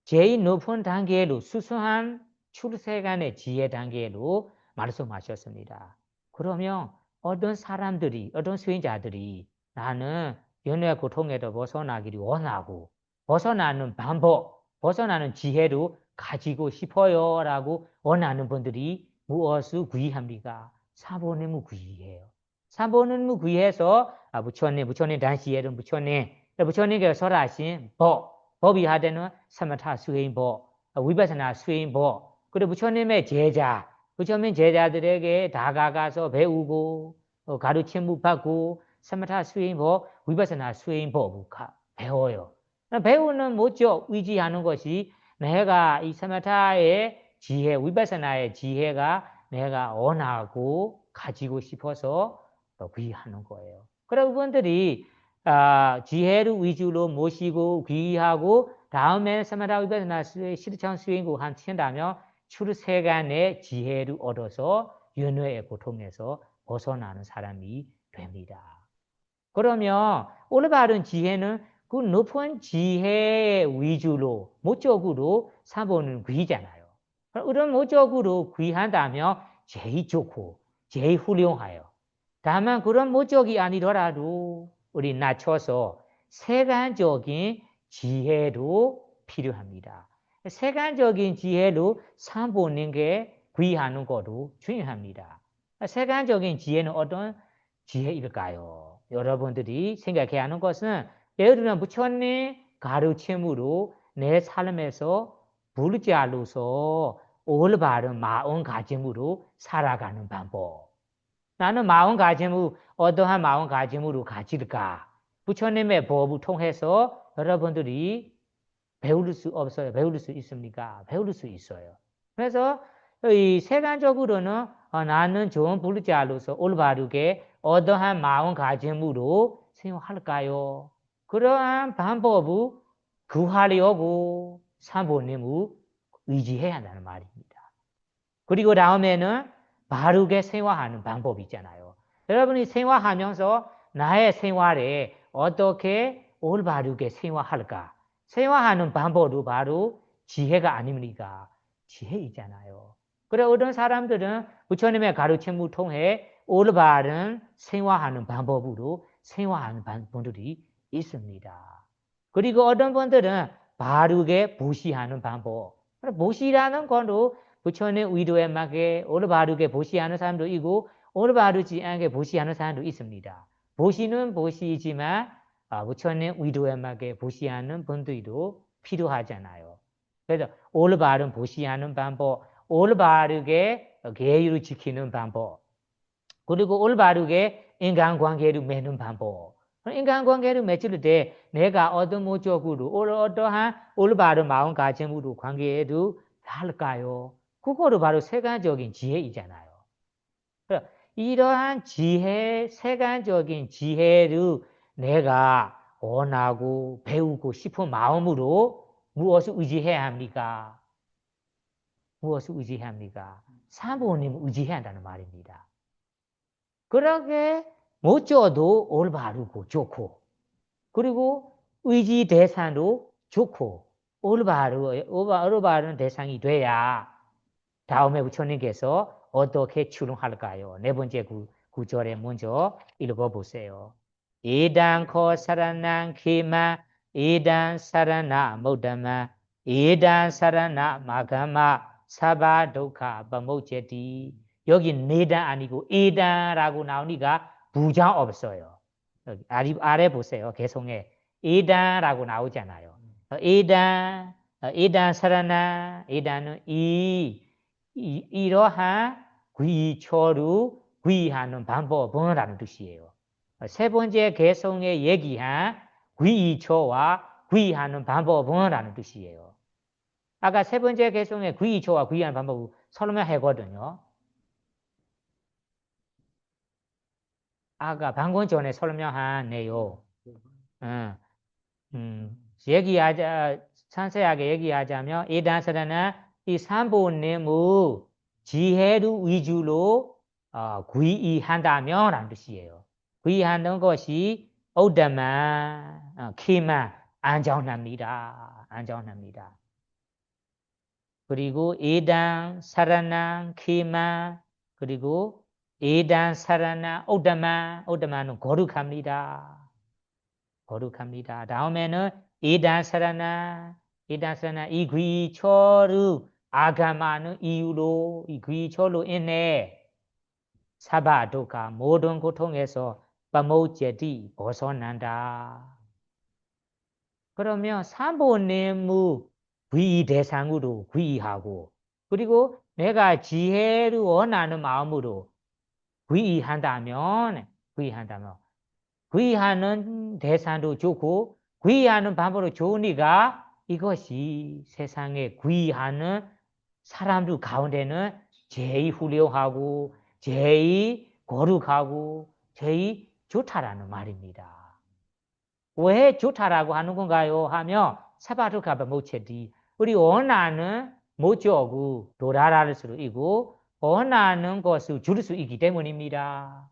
제일 높은 단계로 수승한 출세간의 지혜 단계로 말씀하셨습니다. 그러면 어떤 사람들이, 어떤 수행자들이 나는 연애의 고통에도 벗어나기를 원하고 벗어나는 방법, 벗어나는 지혜로 가지고 싶어요 라고 원하는 분들이 무엇을 구의합니까? 사보님을 구의해요. 사보님을 구의해서 부처님 단시에는 부처님께서 설하신 법이 하되는 사마타 수행법, 위파사나 수행법, 그리고 부처님의 제자, 부처님 제자들에게 다가가서 배우고 가르침을 받고 사마타 수행법, 위파사나 수행법을 배워요. 배우는 목적 의지하는 것이 내가 이 사마타의 지혜, 위파사나의 지혜가 내가 원하고 가지고 싶어서 귀하는 거예요. 그래서 그분들이 지혜를 위주로 모시고 귀하고 다음에 사마타 위파사나 실천 수행을 한다면 출세간의 지혜를 얻어서 연회의 고통에서 벗어나는 사람이 됩니다. 그러면 올바른 지혜는 그 높은 지혜 위주로 목적으로 사보는 귀잖아요. 이런 목적으로 귀한다면 제일 좋고 제일 훌륭해요. 다만 그런 목적이 아니더라도 우리 낮춰서 세간적인 지혜도 필요합니다. 세간적인 지혜로 삼보는 게 귀하는 것도 중요합니다. 세간적인 지혜는 어떤 지혜일까요? 여러분들이 생각해야 하는 것은 예를 들면 부처님 가르침으로 내 삶에서 부르지 않아서 올바른 마음가짐으로 살아가는 방법. 나는 마음가짐을 어떠한 마음가짐으로 가질까? 부처님의 법을 통해서 여러분들이 배울 수 없어요? 배울 수 있습니까? 배울 수 있어요. 그래서 이 세간적으로는 나는 좋은 불자로서 올바르게 어떠한 마음가짐으로 생활할까요? 그러한 방법을 구하려고 사모님을 의지해야 한다는 말입니다. 그리고 다음에는 바르게 생활하는 방법이 있잖아요. 여러분이 생활하면서 나의 생활에 어떻게 올바르게 생활할까? 생활하는 방법도 바로 지혜가 아닙니까? 지혜 있잖아요. 그래 어떤 사람들은 부처님의 가르침을 통해 올바른 생활하는 방법으로 생활하는 분들이 있습니다. 그리고 어떤 분들은 바르게 보시하는 방법. 보시라는 것도 부처님 의도에 맞게 올바르게 보시하는 사람도 있고 올바르지 않게 보시하는 사람도 있습니다. 보시는 보시지만 부처님 의도에 맞게 보시하는 분들도 필요하잖아요. 그래서 올바른 보시하는 방법, 올바르게 계율을 지키는 방법, 그리고 올바르게 인간관계를 맺는 방법. 인간관계를 맺을 때 내가 어떤 목적으로 어떠한 올바른 마음가짐으로 관계를 할까요? 그거로 바로 세간적인 지혜이잖아요. 이러한 지혜, 세간적인 지혜를 내가 원하고 배우고 싶은 마음으로 무엇을 의지해야 합니까? 무엇을 의지해야 합니까? 사부님을 의지해야 한다는 말입니다. 그렇게 못 줘도 올바르고 좋고, 그리고 의지 대상도 좋고, 올바른 대상이 돼야 다음에 부처님께서 어떻게 추론할까요? 네 번째 구절에 먼저 읽어보세요. 에단코 사라난 키마 에단 사라나 모담마 에단 사라나 마가마 사바 독카 버목제티. 여기 네단 아니고 에단라고 나오니까 부정 없어요. 여기 아래 보세요. 개송에 에단라고 나오잖아요. 에단 사라나 에단은 이러한 귀초를 귀하는 방법은라는 뜻이에요. 세 번째 개성에 얘기한 귀초와 귀하는 방법은라는 뜻이에요. 아까 세 번째 개성에 귀초와 귀하는 방법을 설명하거든요. 아까 방금 전에 설명한 내용. 상세하게 얘기하자면 이단사라는 이 삼보님의 지혜를 위주로 귀의한다면 라는 뜻이에요. 귀의하는 것이 ঔ담마, 키만 안정합니다. 안정합니다. 그리고 에단, 사라난, 키만, 그리고 에단, 사라난, ঔ담마는 거룩합니다. 거룩합니다. 다음에는 이단사라나 이 귀초를 아감하는 이유로 이 귀초로 인해 사바도가 모든 고통에서 빠모제디 벗어난다. 그러면 삼보님의 귀 대상으로 귀하고 그리고 내가 지혜를 원하는 마음으로 귀한다면 귀하는 대상도 좋고 귀하는 방법으로 좋으니까 이것이 세상에 귀하는 사람들 가운데는 제일 훌륭하고 제일 거룩하고 제일 좋다라는 말입니다. 왜 좋다라고 하는 건가요? 하면 사바두카바 모체디 우리 원하는 목적을 도달할 수 있고 원하는 것을 줄 수 있기 때문입니다.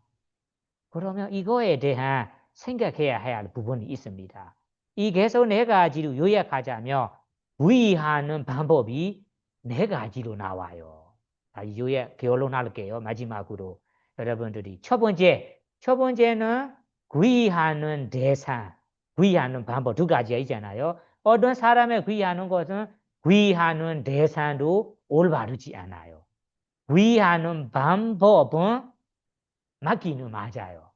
그러면 이거에 대한 생각해야 할 부분이 있습니다. 이 개성 네 가지로 요약하자면 위하는 방법이 네 가지로 나와요. 요약 결론할게요. 마지막으로 여러분들이 첫 번째는 귀하는 대상, 귀하는 방법 두 가지가 있잖아요. 어떤 사람의 귀하는 것은 귀하는 대상도 올바르지 않아요. 귀하는 방법은 맞기는 맞아요.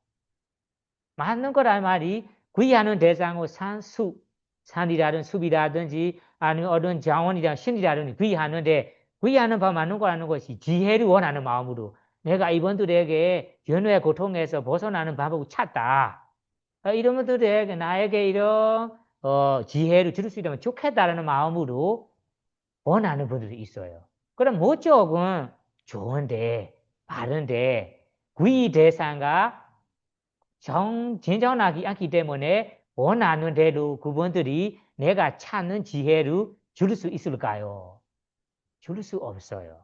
맞는 거란 말이 귀하는 대상은 산이라든 숲이라든지 아니면 어떤 자원이랑 신이라든지 귀의하는데 귀의하는 법 맞는 거라는 것이 지혜를 원하는 마음으로 내가 이분들에게 연후의 고통에서 벗어나는 방법을 찾다. 이런 분들에게 나에게 이런 지혜를 줄 수 있다면 좋겠다라는 마음으로 원하는 분들이 있어요. 그럼 목적은 좋은데 바른데 귀의 대상과 진정하지 않기 때문에 원하는 대로 그분들이 내가 찾는 지혜를 줄 수 있을까요? 줄 수 없어요.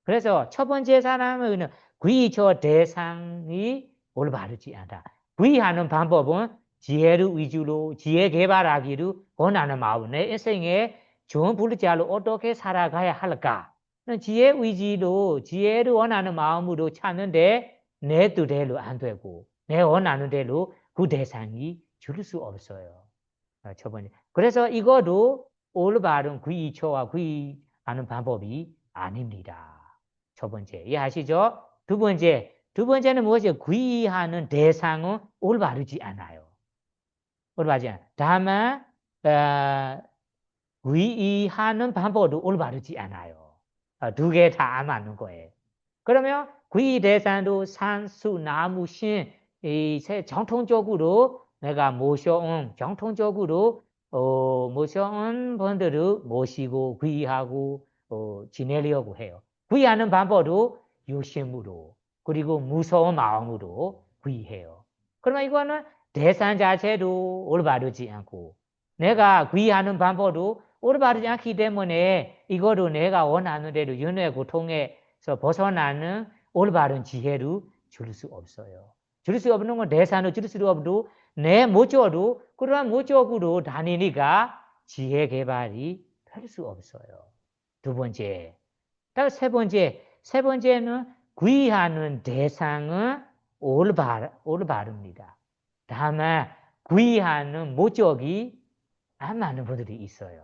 그래서 첫 번째 사람은 귀의처 대상이 올바르지 않다. 귀의하는 방법은 지혜를 위주로 지혜 개발하기를 원하는 마음. 내 인생에 좋은 불자로 어떻게 살아가야 할까? 지혜 위주로 지혜를 원하는 마음으로 찾는데 내 뜻대로 안 되고 내 원하는 대로 그 대상이 줄 수 없어요. 첫 번째. 그래서 이것도 올바른 귀의처와 귀의하는 방법이 아닙니다. 첫 번째. 이해하시죠? 두 번째는 무엇이에요? 귀의하는 대상은 올바르지 않아요. 올바르지 않아요. 다만 귀의하는 방법도 올바르지 않아요. 두 개 다 안 맞는 거예요. 그러면 귀의 대상도 산, 수, 나무, 신, 정통적으로 내가 모셔온, 정통적으로 모셔온 분들을 모시고 귀의하고 지내려고 해요. 귀의하는 방법도 유심으로 그리고 무서운 마음으로 귀의해요. 그러면 이거는 대상 자체도 올바르지 않고 내가 귀의하는 방법도 올바르지 않기 때문에 이거를 내가 원하는 대로 연애의 고통에서 벗어나는 올바른 지혜를 줄 수 없어요. 줄 수 없는 건 대상을 줄 수 없도 내 목적으로 그러한 목적으로 다니니까 지혜 개발이 될 수 없어요. 두 번째. 세 번째는 귀의하는 대상은 올바릅니다. 다만 귀의하는 목적이 안 맞는 분들이 있어요.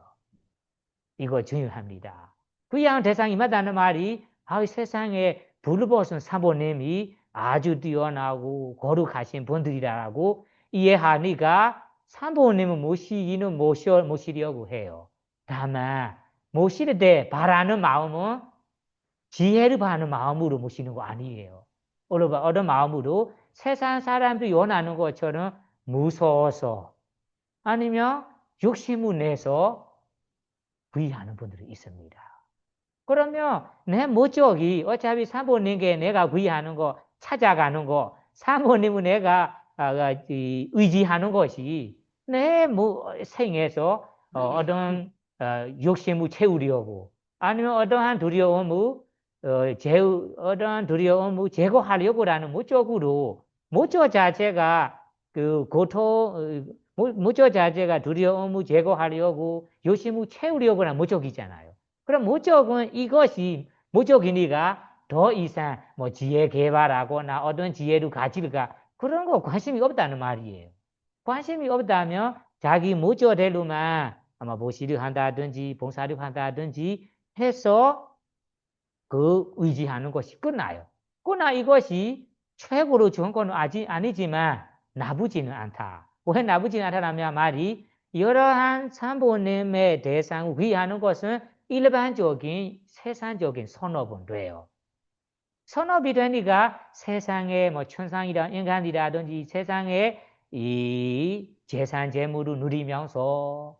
이거 중요합니다. 귀의하는 대상이 맞다는 말이 세상에 불법선 사모님이 아주 뛰어나고 거룩하신 분들이라고 이해하니까 사모님을 모시려고 해요. 다만 모실 때 바라는 마음은 지혜를 바라는 마음으로 모시는 거 아니에요. 어떤 마음으로 세상 사람들이 원하는 것처럼 무서워서 아니면 욕심을 내서 귀의하는 분들이 있습니다. 그러면 내 목적이 어차피 사모님께 내가 귀의하는 거 찾아가는 거 사모님을 내가 의지하는 것이 내 생에서 어떤 욕심을 채우려고 아니면 어떠한 두려움을 제거하려고라는 목적 자체가 그 고통 목적 자체가 두려움을 제거하려고 욕심을 채우려고 하는 목적이잖아요. 그럼 목적은 이것이 목적이니까 더 이상 지혜 개발하거나 어떤 지혜를 가질까 그런 거 관심이 없다는 말이에요. 관심이 없다면 자기 목적대로만 아마 모시를 한다든지 봉사를 한다든지 해서 그 의지하는 것이 끝나요. 그러나 이것이 최고로 좋은 건 아니지만 나쁘지는 않다. 왜 나쁘지 않다라면 말이 이러한 사모님의 대상을 위하는 것은 일반적인 세상적인 선업은 돼요. 선업이 되니까 세상에 천상이라 인간이라든지 세상에 이 재산 재물을 누리면서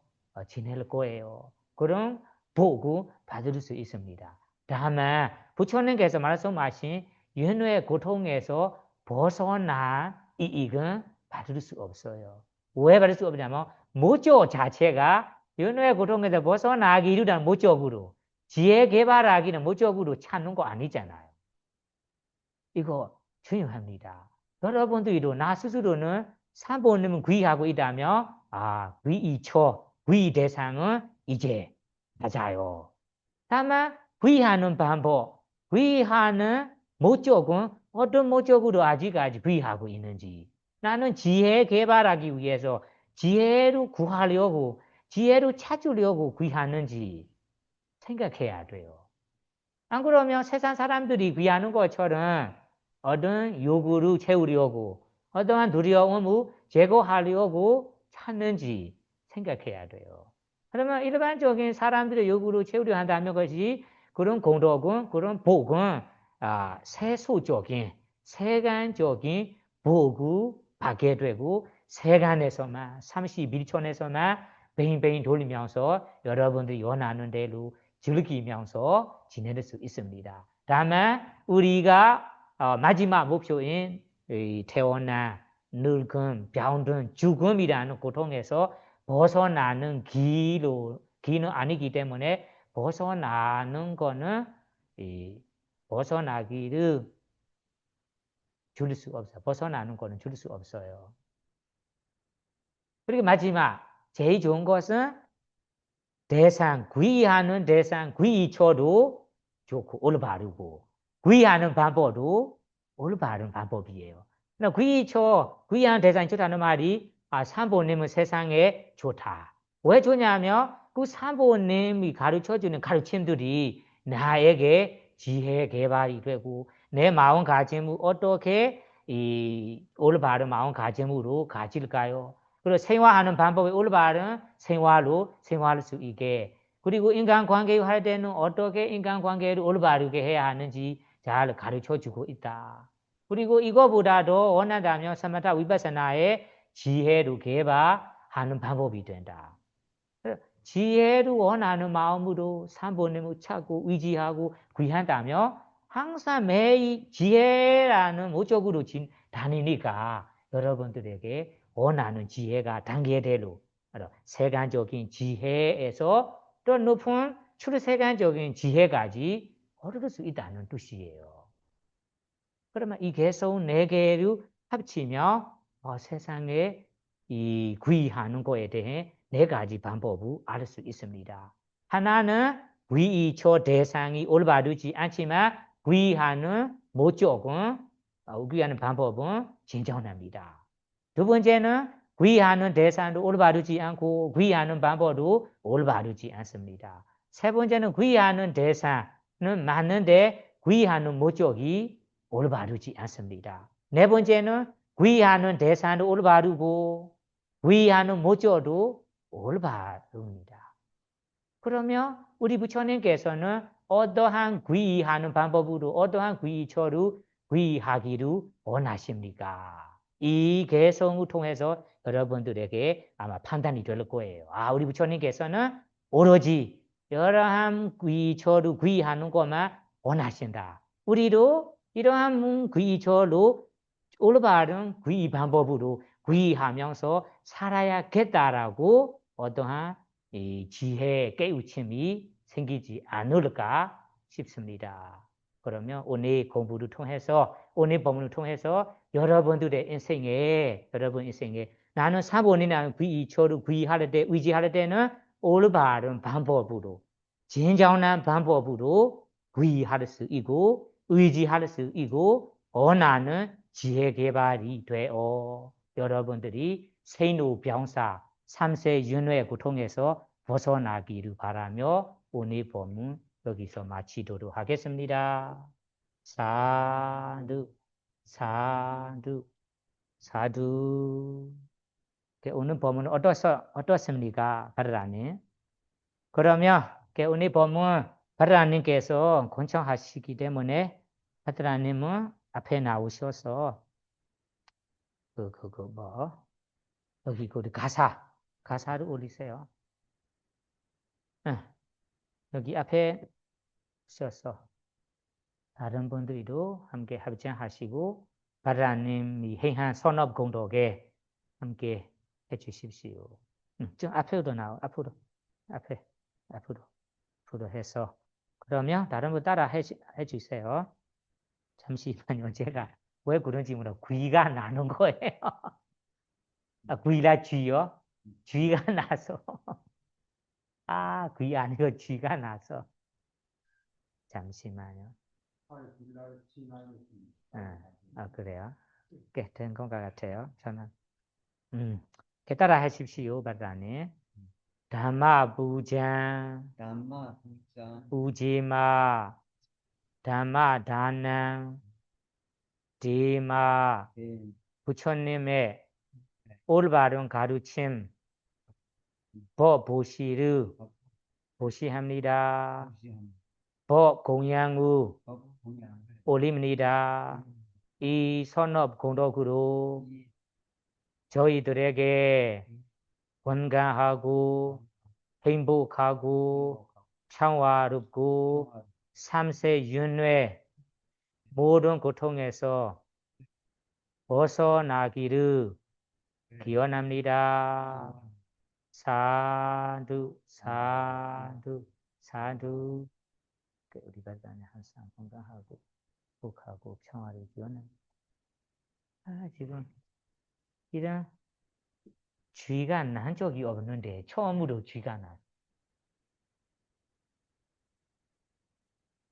지낼 거예요. 그럼 복을 받을 수 있습니다. 다만 부처님께서 말씀하신 윤회의 고통에서 벗어난 이익은 받을 수 없어요. 왜 받을 수 없냐면 목적 자체가 윤회의 고통에서 벗어나기 위한 목적으로 지혜 개발하기는 목적으로 찾는 거 아니잖아요. 이거 중요합니다. 여러분들도 나 스스로는 사모님을 귀의하고 있다면 귀의처, 귀의 대상은 이제 맞아요. 다만 귀의하는 방법, 귀의하는 목적은 어떤 목적으로 아직까지 귀의하고 있는지 나는 지혜 개발하기 위해서 지혜를 구하려고 지혜를 찾으려고 귀의하는지 생각해야 돼요. 안 그러면 세상 사람들이 귀하는 것처럼 어떤 요구를 채우려고 어떠한 두려움을 제거하려고 찾는지 생각해야 돼요. 그러면 일반적인 사람들의 요구를 채우려 한다면 그것이 그런 공덕은, 그런 복은 세속적인, 세간적인 복을 받게 되고 세간에서만 31촌에서만 뱅뱅 돌리면서 여러분들이 원하는 대로 즐기면서 지낼 수 있습니다. 다만 우리가 마지막 목표인 태어나 늙음, 병든 죽음이라는 고통에서 벗어나는 길은 아니기 때문에 벗어나는 거는 벗어나기를 줄 수 없어요. 벗어나는 거는 줄 수 없어요. 그리고 마지막 제일 좋은 것은 귀의하는 대상, 귀의처도 좋고 올바르고 귀의하는 방법도 올바른 방법이에요. 귀의하는 대상이 좋다는 말이 산보님은 세상에 좋다. 왜 좋냐면 그 산보님이 가르쳐주는 가르침들이 나에게 지혜 개발이 되고 내 마음가짐을 어떻게 이 올바른 마음가짐으로 가질까요? 그리고 생활하는 방법이 올바른 생활로 생활할 수 있게 그리고 인간관계를 할 때는 어떻게 인간관계를 올바르게 해야 하는지 잘 가르쳐주고 있다. 그리고 이거보다도 원한다면 사마타 위파사나의 지혜를 개발하는 방법이 된다. 지혜를 원하는 마음으로 삼보님을 찾고 의지하고 구한다면 항상 매일 지혜라는 목적으로 다니니까 여러분들에게 원하는 지혜가 단계대로 세간적인 지혜에서 또 높은 출세간적인 지혜까지 얻을 수 있다는 뜻이에요. 그러면 이 개성 4개를 합치면 세상에 이 구의하는 거에 대해 4가지 방법을 알 수 있습니다. 하나는 구의처 대상이 올바르지 않지만 구의하는 목적은 구의하는 방법은 진정합니다. 두 번째는 구의하는 대상도 올바르지 않고 구의하는 방법도 올바르지 않습니다. 세 번째는 구의하는 대상은 맞는데 구의하는 목적이 올바르지 않습니다. 네 번째는 구의하는 대상도 올바르고 구의하는 목적도 올바릅니다. 그러면 우리 부처님께서는 어떠한 구의하는 방법으로 어떠한 구의처를 구의하기를 원하십니까? 이 개성을 통해서 여러분들에게 아마 판단이 될 거예요. 우리 부처님께서는 오로지 여러한 구의처를 구의하는 것만 원하신다. 우리도 이러한 구의처로 올바른 구의 방법으로 구의하면서 살아야겠다라고 어떠한 이 지혜 깨우침이 생기지 않을까 싶습니다. 그러면 오늘 공부를 통해서 오늘 법문을 통해서 여러분들의 인생에 나는 사본이라는 구의처를 구의할 때 의지할 때는 올바른 방법으로 진정한 방법으로 구의할 수 있고 의지할 수 있고 원하는 지혜 개발이 되어 여러분들이 생로병사 3세 윤회 고통에서 벗어나기를 바라며 오늘 법문 여기서 마치도록 하겠습니다. 사두, 사두, 사두. 오늘 법문은 어떻습니까? 바르라님. 그러면 오늘 법문 바르라님께서 권청하시기 때문에 바르라님은 앞에 나오셔서 여기 우리 가사를 올리세요. 여기 앞에 쓰셔서 다른 분들도 함께 합장하시고 바라님이 행한 선업 공덕에 함께 해주십시오. 좀 앞으로 나와 앞으로 해서 그러면 다른 분 따라 해주세요. 잠시만요. 제가 왜 그런지 몰라. 귀가 나는 거예요. 귀라 쥐요? 쥐가 나서 귀 아니고 쥐가 나서 잠시만요. 그래요? 된 건가 같아요. 저는 따라 하십시오, 바다님. 담마 부장 우지마 담마 다낭 디마 부처님의 올바른 가르침 보시르 보시합니다. 공양우 올립니다. 이 선업 공덕으로 저희들에게 건강하고 행복하고 평화롭고 삼세윤회 모든 고통에서 벗어나기를 기원합니다. 사두 사두 사두. 우리가 항상 건강하고 행복하고 평화를 기원합니다. 지금 이런 쥐가 난 적이 없는데 처음으로 쥐가 나.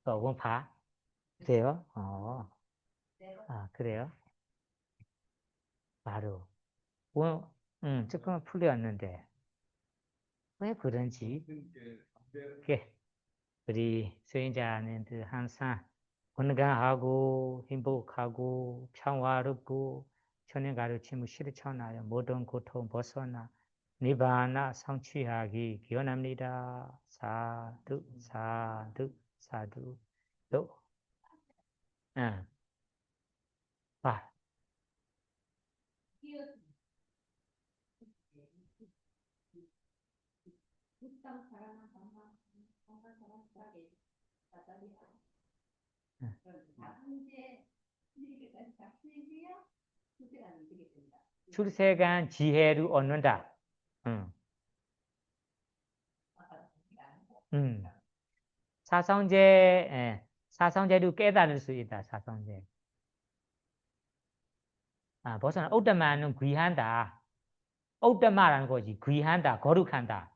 원파 그래요? 그래요? 바로 조금 풀렸는데 왜 그런지 우리 수행자님들 항상 건강하고 행복하고 평화롭고 천연 가르침을 실천하여 모든 고통 벗어나 니바나 성취하기 기원합니다. 사두 사두 사두. 또 봐. 출세간 지혜를 얻는다. 사성제도 깨달을 수 있다. 사성제. 벗어나 옥다마는 귀한다. 옥다마라는 거지. 귀한다. 거룩한다.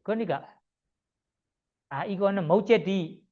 그러니까 이거는 모제디.